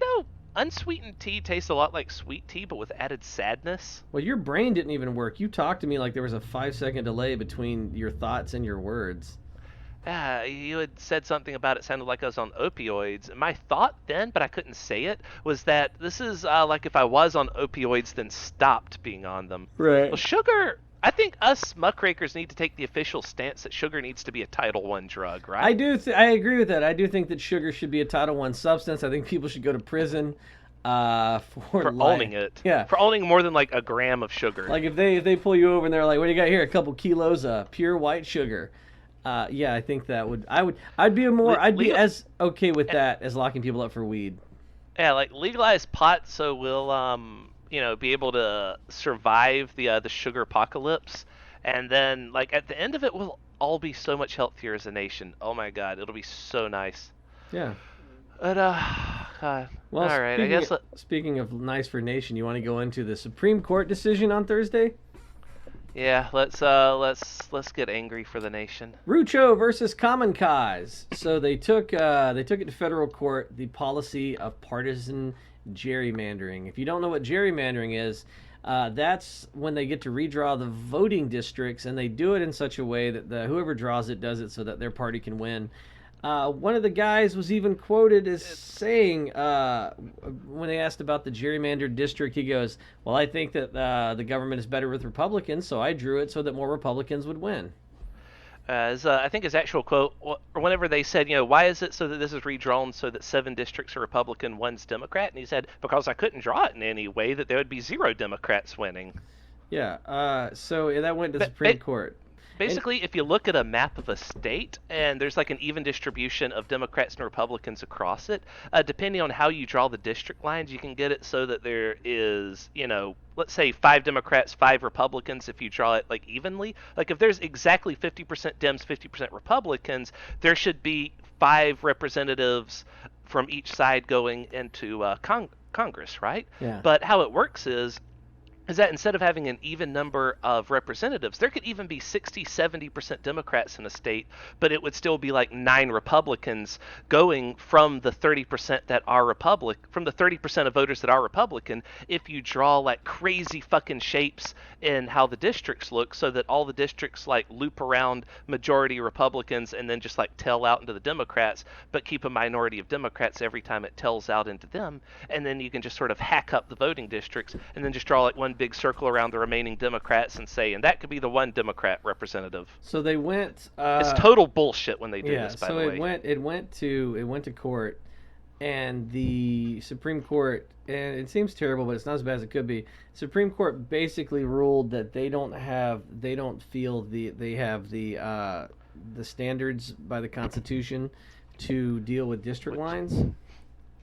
unsweetened tea tastes a lot like sweet tea, but with added sadness. Well, your brain didn't even work. You talked to me like there was a 5 second delay between your thoughts and your words. Yeah, you had said something about it sounded like I was on opioids. My thought then, but I couldn't say it, was that this is like if I was on opioids, then stopped being on them. Right. Well, sugar. I think us muckrakers need to take the official stance that sugar needs to be a Title I drug, right? I agree with that. I do think that sugar should be a Title I substance. I think people should go to prison for Owning it. Yeah. For owning more than like a gram of sugar. Like if they pull you over and they're like, "What do you got here? A couple kilos of pure white sugar." Yeah, I think I'd be as okay with that as locking people up for weed. Yeah, like legalize pot so we'll be able to survive the sugar apocalypse, and then like at the end of it we'll all be so much healthier as a nation. Oh my God, it'll be so nice. Yeah. But Well, all right, I guess. Speaking of nice for nation, you want to go into the Supreme Court decision on Thursday? Yeah, let's get angry for the nation. Rucho versus Common Cause. So they took it to federal court, the policy of partisan gerrymandering. If you don't know what gerrymandering is, that's when they get to redraw the voting districts, and they do it in such a way that whoever draws it does it so that their party can win. One of the guys was even quoted as saying, when they asked about the gerrymandered district, he goes, "Well, I think that the government is better with Republicans, so I drew it so that more Republicans would win." I think his actual quote, or whenever they said, why is it so that this is redrawn so that 7 districts are Republican, 1's Democrat? And he said, because I couldn't draw it in any way that there would be 0 Democrats winning. Yeah, so that went to the Supreme Court. Basically, if you look at a map of a state and there's like an even distribution of Democrats and Republicans across it, depending on how you draw the district lines, you can get it so that there is, let's say 5 Democrats, 5 Republicans if you draw it like evenly. Like if there's exactly 50% Dems, 50% Republicans, there should be 5 representatives from each side going into Congress, right? Yeah. But how it works is that instead of having an even number of representatives, there could even be 60-70% Democrats in a state, but it would still be like 9 Republicans going from the 30% that are from the 30% of voters that are Republican, if you draw like crazy fucking shapes in how the districts look so that all the districts like loop around majority Republicans and then just like tail out into the Democrats, but keep a minority of Democrats every time it tails out into them, and then you can just sort of hack up the voting districts and then just draw like one big circle around the remaining Democrats and say, and that could be the 1 Democrat representative. So they went. It's total bullshit when they do this. By the way, it went to court, and the Supreme Court, and it seems terrible, but it's not as bad as it could be. Supreme Court basically ruled that they don't feel they have the standards by the Constitution to deal with district lines.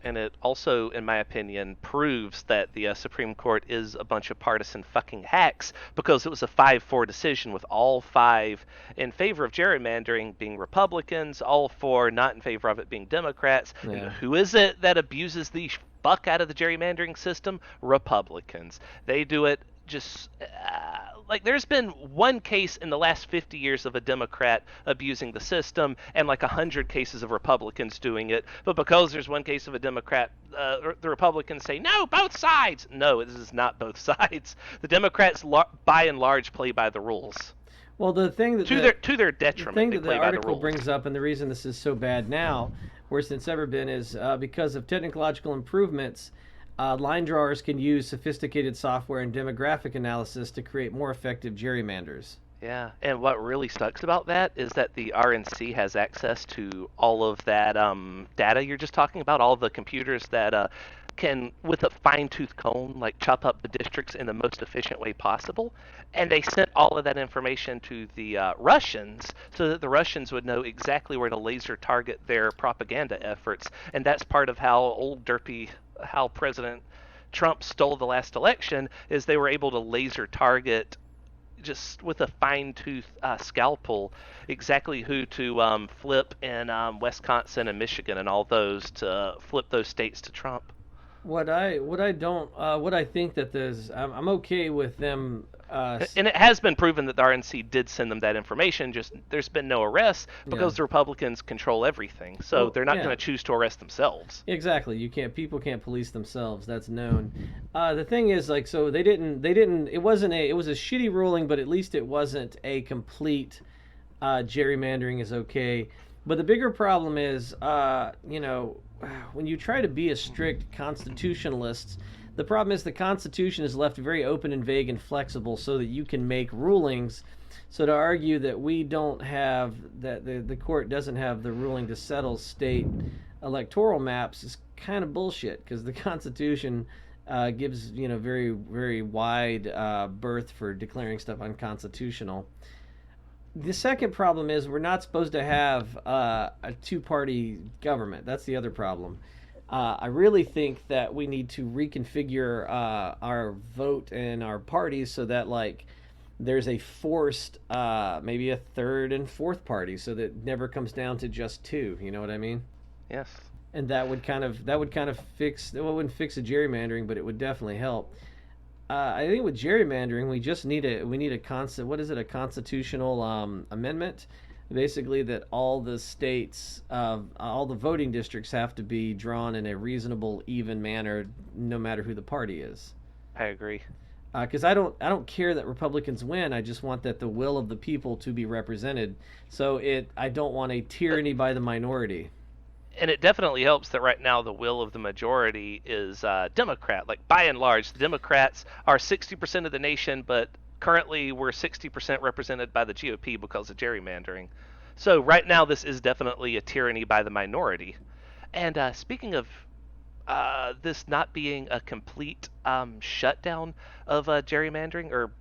And it also, in my opinion, proves that the Supreme Court is a bunch of partisan fucking hacks, because it was a 5-4 decision with all 5 in favor of gerrymandering being Republicans, all 4 not in favor of it being Democrats. Yeah. And who is it that abuses the fuck out of the gerrymandering system? Republicans. They do it just like there's been one case in the last 50 years of a Democrat abusing the system and like 100 cases of Republicans doing it. But because there's one case of a Democrat, the Republicans say, no, both sides. No, this is not both sides. The Democrats, by and large, play by the rules. Well, the thing that to their detriment, the thing that the article brings up, and the reason this is so bad now, worse than it's ever been, is because of technological improvements. Line drawers can use sophisticated software and demographic analysis to create more effective gerrymanders. Yeah, and what really sucks about that is that the RNC has access to all of that data you're just talking about, all the computers that can, with a fine-tooth comb, like chop up the districts in the most efficient way possible. And they sent all of that information to the Russians so that the Russians would know exactly where to laser target their propaganda efforts. And that's part of how President Trump stole the last election, is they were able to laser target just with a fine-tooth scalpel exactly who to flip in Wisconsin and Michigan and all those, to flip those states to Trump. What I think that I'm okay with them. And it has been proven that the RNC did send them that information. Just there's been no arrests because the Republicans control everything, so they're not going to choose to arrest themselves. Exactly. People can't police themselves. That's known. The thing is, like, so they didn't. It was a shitty ruling, but at least it wasn't a complete gerrymandering is okay. But the bigger problem is, when you try to be a strict constitutionalist, the problem is the Constitution is left very open and vague and flexible so that you can make rulings. So to argue that we don't have, that the court doesn't have the ruling to settle state electoral maps is kind of bullshit, because the Constitution gives, very, very wide berth for declaring stuff unconstitutional. The second problem is we're not supposed to have a two-party government. That's the other problem. I really think that we need to reconfigure our vote and our parties so that, like, there's a forced, maybe a third and fourth party, so that it never comes down to just two. You know what I mean? Yes. And that would kind of fix. Well, it wouldn't fix the gerrymandering, but it would definitely help. I think with gerrymandering, we just need a constitutional amendment, basically that all the states, all the voting districts have to be drawn in a reasonable, even manner, no matter who the party is. I agree. Because I don't care that Republicans win. I just want that the will of the people to be represented. So I don't want a tyranny by the minority. And it definitely helps that right now the will of the majority is Democrat. Like, by and large, the Democrats are 60% of the nation, but currently we're 60% represented by the GOP because of gerrymandering. So right now this is definitely a tyranny by the minority. And speaking of this not being a complete shutdown of gerrymandering, or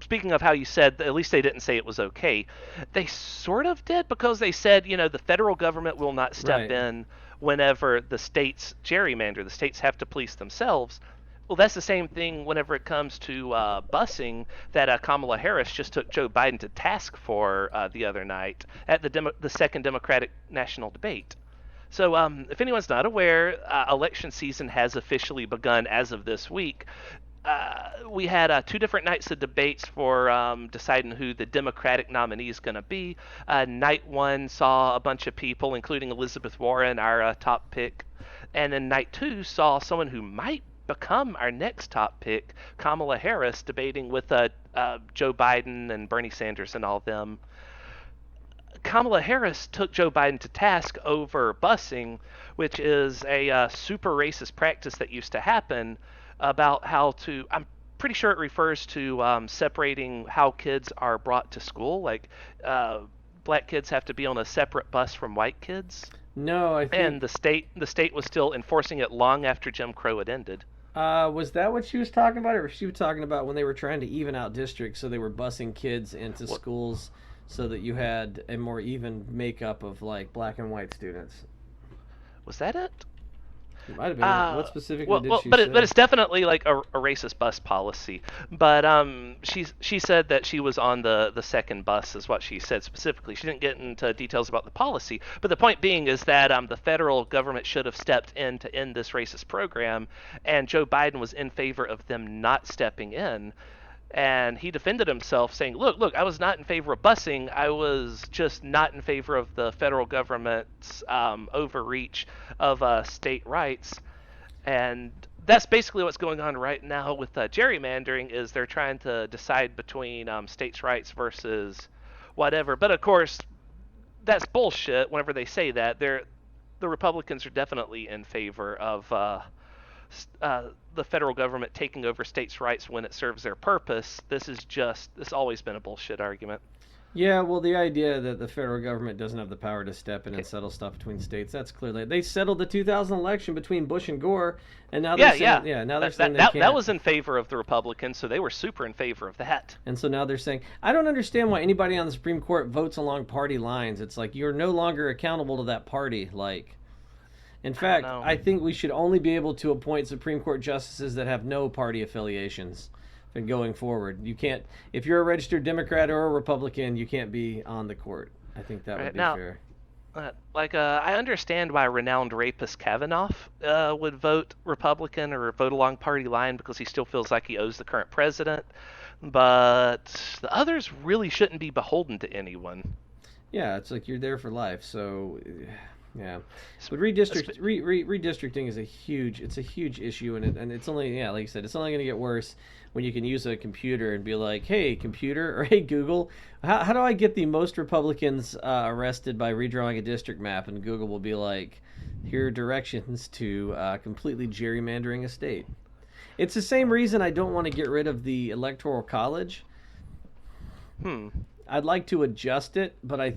speaking of how you said, at least they didn't say it was okay. They sort of did, because they said, the federal government will not step in whenever the states gerrymander. The states have to police themselves. Well, that's the same thing whenever it comes to busing that Kamala Harris just took Joe Biden to task for the other night at the second Democratic national debate. So if anyone's not aware, election season has officially begun as of this week. We had 2 different nights of debates for deciding who the Democratic nominee is going to be. Night 1 saw a bunch of people, including Elizabeth Warren, our top pick. And then night 2 saw someone who might become our next top pick, Kamala Harris, debating with Joe Biden and Bernie Sanders and all them. Kamala Harris took Joe Biden to task over busing, which is a super racist practice that used to happen, about how to, I'm pretty sure it refers to separating how kids are brought to school. Like, black kids have to be on a separate bus from white kids. No, I think. And the state was still enforcing it long after Jim Crow had ended. Was that what she was talking about, or was she talking about when they were trying to even out districts, so they were busing kids into What schools so that you had a more even makeup of like black and white students? was that it? It might have been it. What specifically Well, did well, she but say? it's definitely like a racist bus policy. But she said that she was on the second bus, is what she said specifically. She didn't get into details about the policy. But the point being is that the federal government should have stepped in to end this racist program, and Joe Biden was in favor of them not stepping in. And he defended himself, saying, "Look, I was not in favor of busing. I was just not in favor of the federal government's overreach of state rights." And that's basically what's going on right now with gerrymandering. Is they're trying to decide between states' rights versus whatever. But of course, that's bullshit. Whenever they say that, the Republicans are definitely in favor of the federal government taking over states' rights when it serves their purpose. This always been a bullshit argument. Yeah, well, the idea that the federal government doesn't have the power to step in and Okay. settle stuff between states, that's clearly they settled the 2000 election between Bush and Gore, and now they're Yeah, saying, yeah. yeah, now they're That, saying that, they that, that can't. was in favor of the Republicans, so they were super in favor of that. And so now they're saying, I don't understand why anybody on the Supreme Court votes along party lines. It's like you're no longer accountable to that party. Like, in I don't fact, know. I think we should only be able to appoint Supreme Court justices that have no party affiliations. And going forward, you can't. If you're a registered Democrat or a Republican, you can't be on the court. I think that would Right be now, fair. I understand why renowned rapist Kavanaugh would vote Republican or vote along party line because he still feels like he owes the current president. But the others really shouldn't be beholden to anyone. Yeah, it's like you're there for life. So, yeah. S- But sp- redistricting is a huge issue, and it's only, yeah, like you said, it's only going to get worse when you can use a computer and be like, hey computer, or hey Google, how do I get the most Republicans arrested by redrawing a district map? And Google will be like, here are directions to completely gerrymandering a state. It's the same reason I don't want to get rid of the electoral college. Hmm. I'd like to adjust it, but I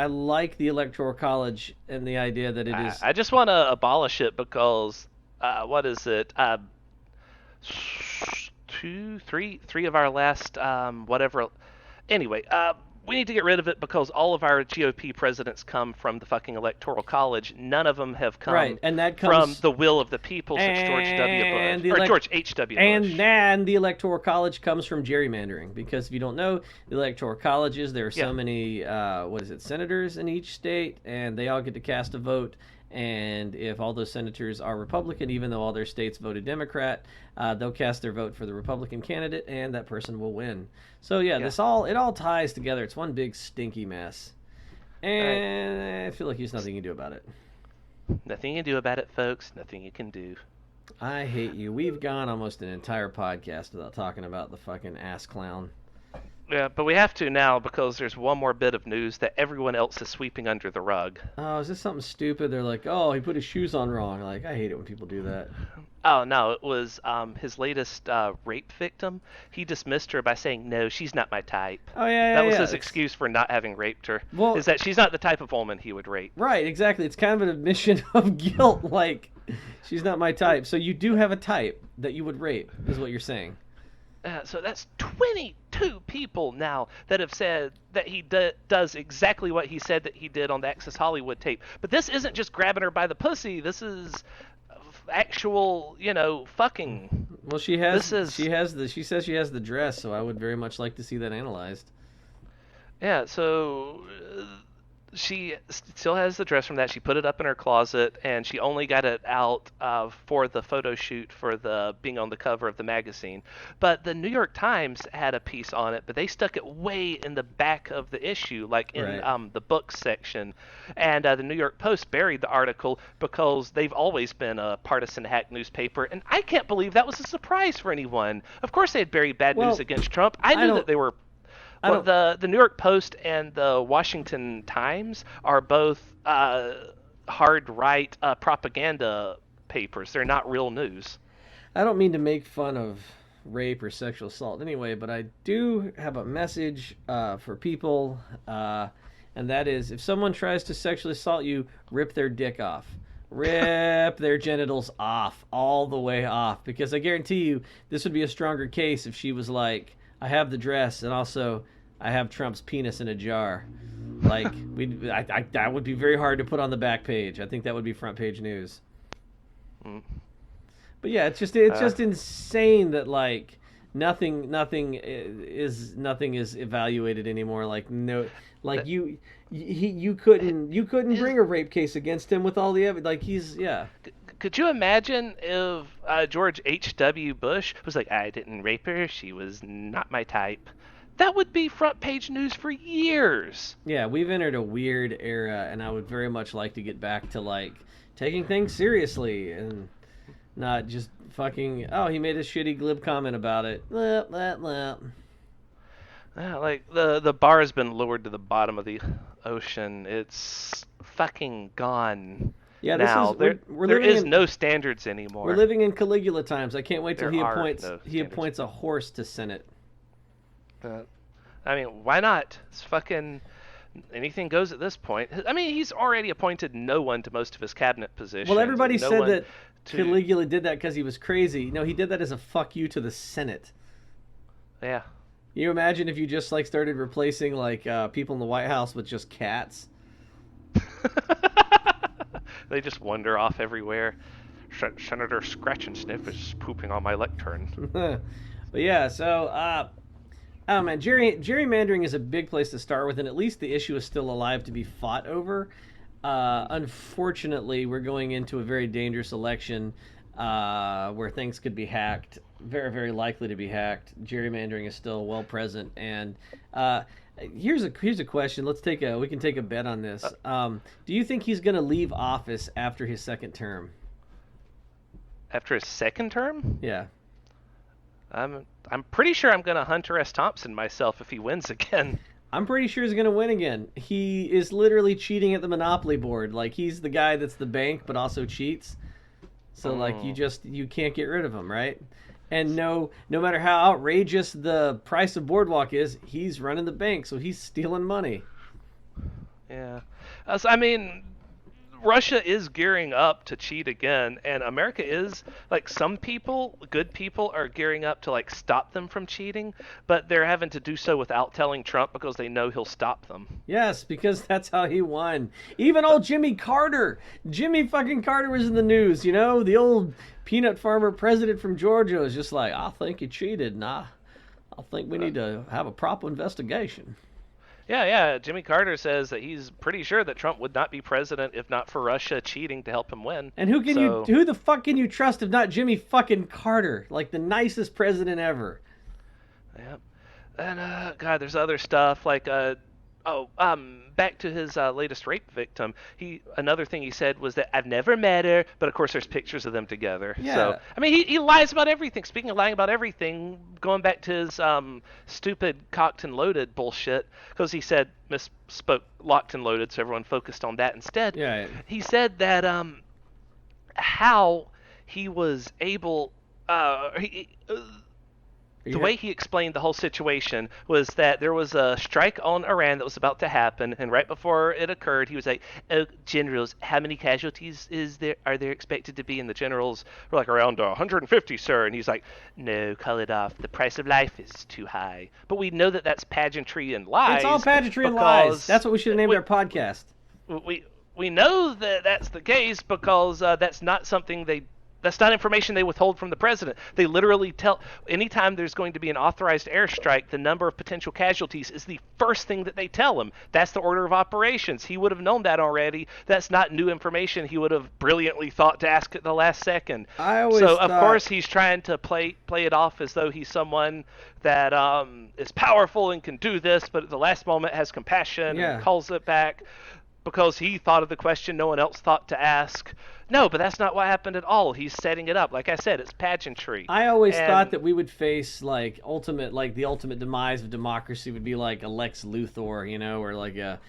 like the electoral college and the idea that it I, is. I just want to abolish it because what is it? Three of our last whatever. Anyway, we need to get rid of it because all of our GOP presidents come from the fucking Electoral College. None of them have Right, come and that from comes the will of the people since George W. and Bush or George H.W. and Bush. then the electoral college comes from gerrymandering, because if you don't know, the electoral colleges, there are so Yeah, many what is it, senators in each state, and they all get to cast a vote. And if all those senators are Republican, even though all their states voted Democrat, they'll cast their vote for the Republican candidate, and that person will win. So yeah, yeah. it all ties together. It's one big stinky mess, All right. and I feel like there's nothing you can do about it. Nothing you can do about it, folks. Nothing you can do. I hate you. We've gone almost an entire podcast without talking about the fucking ass clown. Yeah, but we have to now because there's one more bit of news that everyone else is sweeping under the rug. Oh, is this something stupid? They're like, oh, he put his shoes on wrong. Like, I hate it when people do that. Oh no, it was his latest rape victim. He dismissed her by saying, "No, she's not my type." Oh yeah, That yeah, was yeah. his excuse for not having raped her. Well, Is that she's not the type of woman he would rape. right, exactly. It's kind of an admission of guilt. Like, she's not my type. So you do have a type that you would rape, is what you're saying. So that's 22 people now that have said that he does exactly what he said that he did on the Access Hollywood tape. But this isn't just grabbing her by the pussy. This is actual, fucking. Well, This is she says she has the dress, so I would very much like to see that analyzed. Yeah, so she still has the dress from that. She put it up in her closet, and she only got it out for the photo shoot for the being on the cover of the magazine. But the New York Times had a piece on it, but they stuck it way in the back of the issue, like in Right. the books section. And the New York Post buried the article because they've always been a partisan hack newspaper, and I can't believe that was a surprise for anyone. Of course, they had buried bad news Well, against Trump. I I knew that don't they were. I Well, don't the New York Post and the Washington Times are both hard right propaganda papers. They're not real news. I don't mean to make fun of rape or sexual assault anyway, but I do have a message for people. and that is, if someone tries to sexually assault you, rip their dick off. Rip their genitals off, all the way off. Because I guarantee you, this would be a stronger case if she was like, I have the dress, and also I have Trump's penis in a jar. Like, that would be very hard to put on the back page. I think that would be front page news. Mm. But yeah, it's just insane that like nothing is evaluated anymore. Like no, like you couldn't bring a rape case against him with all the evidence. Like he's Could you imagine if George H.W. Bush was like, I didn't rape her, she was not my type? That would be front page news for years. Yeah, we've entered a weird era, and I would very much like to get back to like taking things seriously and not just fucking, oh, he made a shitty glib comment about it. Blah, blah, blah. Yeah, like the bar has been lowered to the bottom of the ocean. It's fucking gone. Yeah, now there is no standards anymore. We're living in Caligula times. I can't wait till he no appoints a horse to Senate. I mean, why not? It's fucking anything goes at this point. I mean, he's already appointed no one to most of his cabinet positions. Well, everybody said that Caligula did that because he was crazy. No, he did that as a fuck you to the Senate. Yeah. Can you imagine if you just like started replacing like people in the White House with just cats? They just wander off everywhere. Senator Scratch and Sniff is pooping on my lectern. But yeah, so oh man, gerrymandering is a big place to start with, and at least the issue is still alive to be fought over. Unfortunately, we're going into a very dangerous election where things could be hacked, very, very likely to be hacked. Gerrymandering is still well present, and here's a question. We can take a bet on this. Do you think he's going to leave office after his second term? After his second term? Yeah. I'm pretty sure I'm going to Hunter S. Thompson myself if he wins again. I'm pretty sure he's going to win again. He is literally cheating at the Monopoly board. Like, he's the guy that's the bank but also cheats. So, like, you can't get rid of him, right? And no matter how outrageous the price of Boardwalk is, he's running the bank, so he's stealing money. Yeah. I mean, Russia is gearing up to cheat again, and America is, like, some people, good people, are gearing up to, like, stop them from cheating, but they're having to do so without telling Trump because they know he'll stop them. Yes, because that's how he won. Even old Jimmy Carter. Jimmy fucking Carter was in the news, you know? The old peanut farmer president from Georgia was just like, I think you cheated, and I think we need to have a proper investigation. Yeah. Jimmy Carter says that he's pretty sure that Trump would not be president if not for Russia cheating to help him win. And who the fuck can you trust if not Jimmy fucking Carter? Like the nicest president ever. Yeah. And God, there's other stuff like back to his latest rape victim. Another thing he said was that I've never met her, but of course there's pictures of them together. Yeah. So I mean, he lies about everything. Speaking of lying about everything, going back to his stupid cocked and loaded bullshit, because he said misspoke locked and loaded, so everyone focused on that instead. Yeah. He said that how he was able the way he explained the whole situation was that there was a strike on Iran that was about to happen, and right before it occurred, he was like, "Oh, generals, how many casualties are there expected to be?" And the generals were like, "Around 150, sir." And he's like, "No, call it off. The price of life is too high." But we know that that's pageantry and lies. It's all pageantry and lies. That's what we should have named our podcast. We know that that's the case because that's not something that's not information they withhold from the president. They literally anytime there's going to be an authorized airstrike, the number of potential casualties is the first thing that they tell him. That's the order of operations. He would have known that already. That's not new information he would have brilliantly thought to ask at the last second. Of course, he's trying to play it off as though he's someone that is powerful and can do this, but at the last moment has compassion and calls it back because he thought of the question no one else thought to ask. No, but that's not what happened at all. He's setting it up. Like I said, it's pageantry. I always thought that we would face the ultimate demise of democracy would be like a Lex Luthor, you know, or like a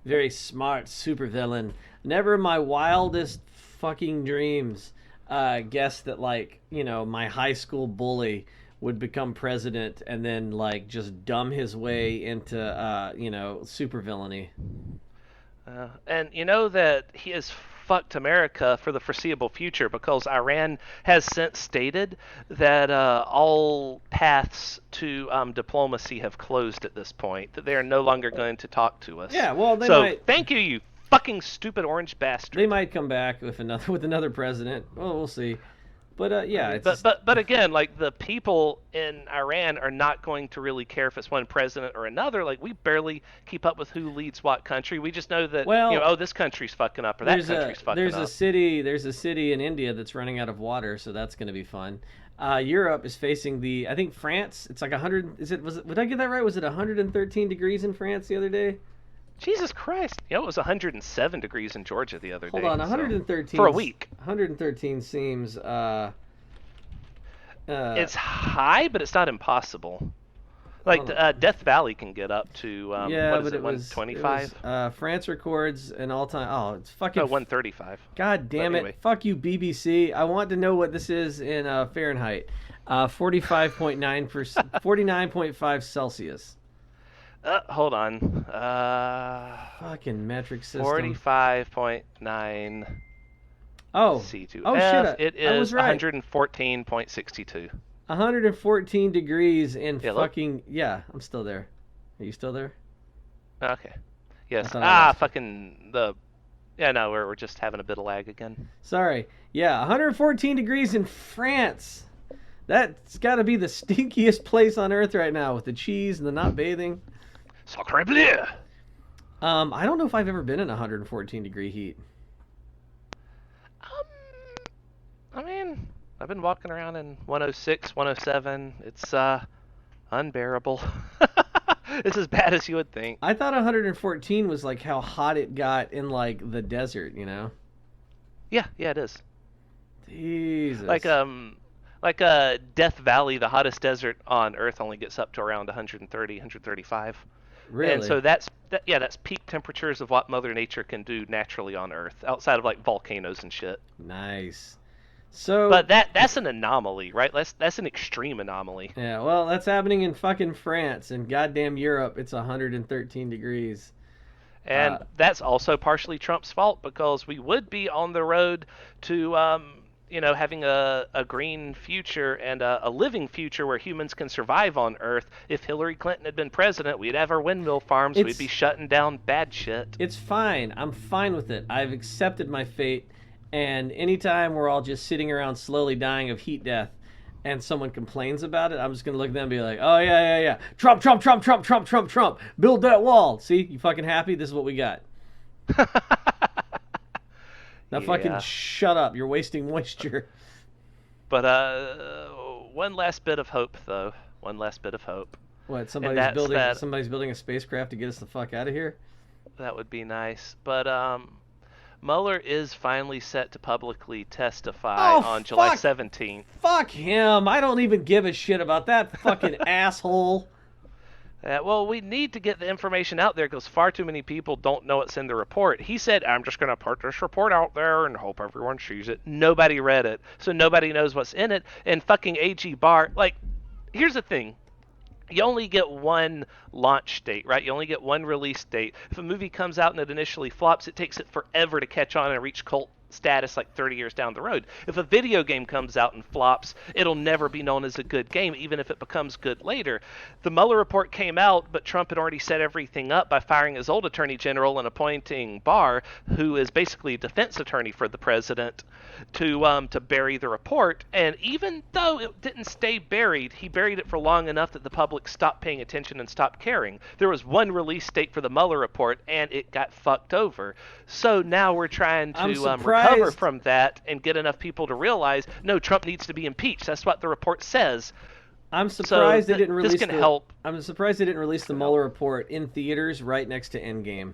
very smart supervillain. Never in my wildest fucking dreams guessed that, like, you know, my high school bully would become president and then like just dumb his way into supervillainy. And you know that he has fucked America for the foreseeable future because Iran has since stated that all paths to diplomacy have closed at this point, that they are no longer going to talk to us. Yeah, well, Thank you, you fucking stupid orange bastard. They might come back with another president. Well, we'll see. But yeah, but again, like the people in Iran are not going to really care if it's one president or another. Like we barely keep up with who leads what country. We just know that this country's fucking up or that country's fucking up. There's a city in India that's running out of water, so that's going to be fun. Europe is facing I think France. It's like 100. Did I get that right? Was it 113 degrees in France the other day? Jesus Christ! It was 107 degrees in Georgia the other day. Hold on, 113 for a week. 113 seems. It's high, but it's not impossible. Like Death Valley can get up to what is it, 125? France records an all-time. Oh, it's fucking. No, 135. God damn it! Fuck you, BBC. I want to know what this is in Fahrenheit. 45.9%, 49.5 Celsius. Hold on. Fucking metric system. 45.9. Oh. C2F. Oh shit! It is I was right. 114.62. 114 degrees in fucking. Yeah, I'm still there. Are you still there? Okay. Yes. Fucking the. Yeah, no, we're just having a bit of lag again. Sorry. Yeah, 114 degrees in France. That's got to be the stinkiest place on earth right now with the cheese and the not bathing. Sacre bleu. I don't know if I've ever been in 114 degree heat. I mean, I've been walking around in 106, 107. It's unbearable. It's as bad as you would think. I thought 114 was like how hot it got in like the desert, you know? Yeah, it is. Jesus. Like Death Valley, the hottest desert on Earth, only gets up to around 130, 135. Really? And so that's peak temperatures of what Mother Nature can do naturally on Earth, outside of like volcanoes and shit. Nice. So, but that's an anomaly, right? That's an extreme anomaly. Yeah, well, that's happening in fucking France and goddamn Europe. It's 113 degrees. And that's also partially Trump's fault because we would be on the road to having a green future and a living future where humans can survive on Earth. If Hillary Clinton had been president, we'd have our windmill farms. We'd be shutting down bad shit. It's fine. I'm fine with it. I've accepted my fate. And anytime we're all just sitting around slowly dying of heat death and someone complains about it, I'm just going to look at them and be like, oh, yeah. Trump. Build that wall. See? You fucking happy? This is what we got. Now fucking shut up. You're wasting moisture. But one last bit of hope, though. One last bit of hope. What? Somebody's building a spacecraft to get us the fuck out of here? That would be nice. But Mueller is finally set to publicly testify on July 17th. Fuck him. I don't even give a shit about that fucking asshole. Well, we need to get the information out there because far too many people don't know what's in the report. He said, I'm just going to put this report out there and hope everyone sees it. Nobody read it, so nobody knows what's in it. And fucking AG Barr, like, here's the thing. You only get one launch date, right? You only get one release date. If a movie comes out and it initially flops, it takes it forever to catch on and reach cult status like 30 years down the road. If a video game comes out and flops, it'll never be known as a good game, even if it becomes good later. The Mueller report came out, but Trump had already set everything up by firing his old attorney general and appointing Barr, who is basically a defense attorney for the president, to bury the report. And even though it didn't stay buried, he buried it for long enough that the public stopped paying attention and stopped caring. There was one release date for the Mueller report, and it got fucked over. So now we're trying to recover from that and get enough people to realize, no, Trump needs to be impeached. That's what the report says. I'm surprised they didn't release this can help. I'm surprised they didn't release the Mueller report in theaters right next to Endgame.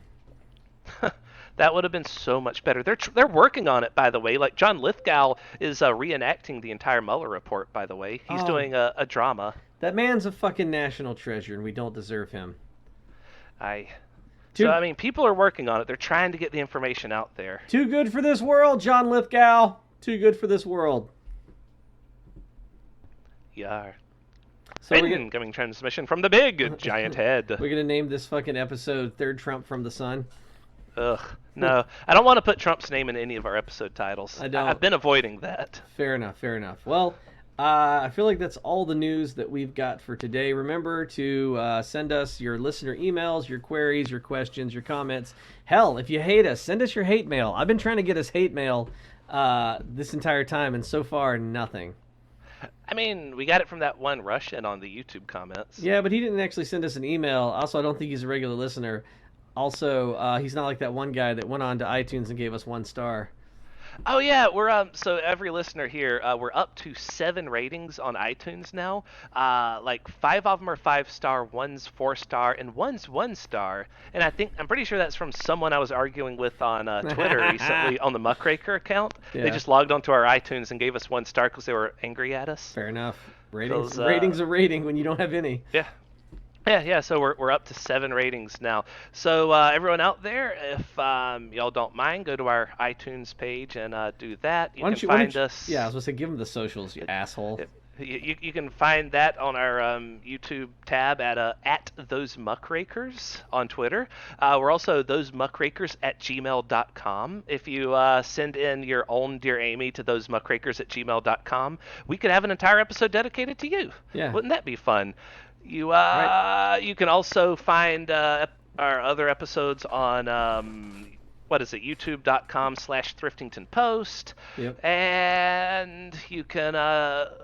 That would have been so much better. They're working on it, by the way. Like John Lithgow is reenacting the entire Mueller report, by the way. He's doing a drama. That man's a fucking national treasure, and we don't deserve him. So, I mean, people are working on it. They're trying to get the information out there. Too good for this world, John Lithgow. Too good for this world. Yeah. So Incoming transmission from the big giant head. We're gonna name this fucking episode "Third Trump from the Sun." Ugh, no, I don't want to put Trump's name in any of our episode titles. I don't. I've been avoiding that. Fair enough. Well, I feel like that's all the news that we've got for today. Remember to send us your listener emails, your queries, your questions, your comments. Hell, if you hate us, send us your hate mail. I've been trying to get us hate mail this entire time, and so far, nothing. I mean, we got it from that one Russian on the YouTube comments. Yeah, but he didn't actually send us an email. Also, I don't think he's a regular listener. Also, he's not like that one guy that went on to iTunes and gave us 1 star. Oh yeah, we're so every listener here, we're up to 7 ratings on iTunes now. Like 5 of them are 5-star, 1's 4-star, and 1's 1-star. And I'm pretty sure that's from someone I was arguing with on Twitter recently on the Muckraker account. Yeah. They just logged onto our iTunes and gave us 1 star because they were angry at us. Fair enough. Ratings a rating when you don't have any. Yeah. Yeah, so we're up to 7 ratings now. So everyone out there, if y'all don't mind, go to our iTunes page and do that. You can find us. Yeah, I was going to say, give them the socials, you asshole. You can find that on our YouTube tab at Those Muckrakers on Twitter. We're also thosemuckrakers@gmail.com. If you send in your own Dear Amy to thosemuckrakers@gmail.com, we could have an entire episode dedicated to you. Yeah. Wouldn't that be fun? You can also find our other episodes on youtube.com/thriftingtonpost. Yep. And you can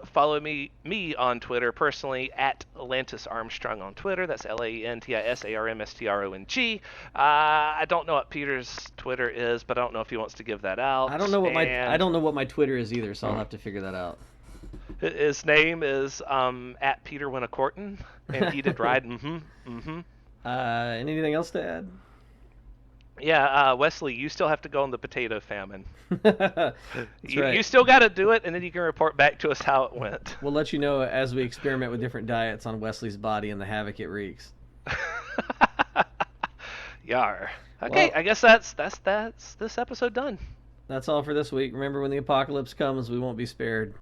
follow me on Twitter personally at Lantis Armstrong on Twitter. That's LANTISARMSTRONG. I don't know what Peter's Twitter is, but I don't know if he wants to give that out. I don't know what my Twitter is either, so I'll have to figure that out. His name is at Peter Winnacorton, and he did ride. Anything else to add? Yeah, Wesley, you still have to go on the potato famine. That's right. You still got to do it, and then you can report back to us how it went. We'll let you know as we experiment with different diets on Wesley's body and the havoc it wreaks. Yar. Okay, well, I guess that's this episode done. That's all for this week. Remember, when the apocalypse comes, we won't be spared.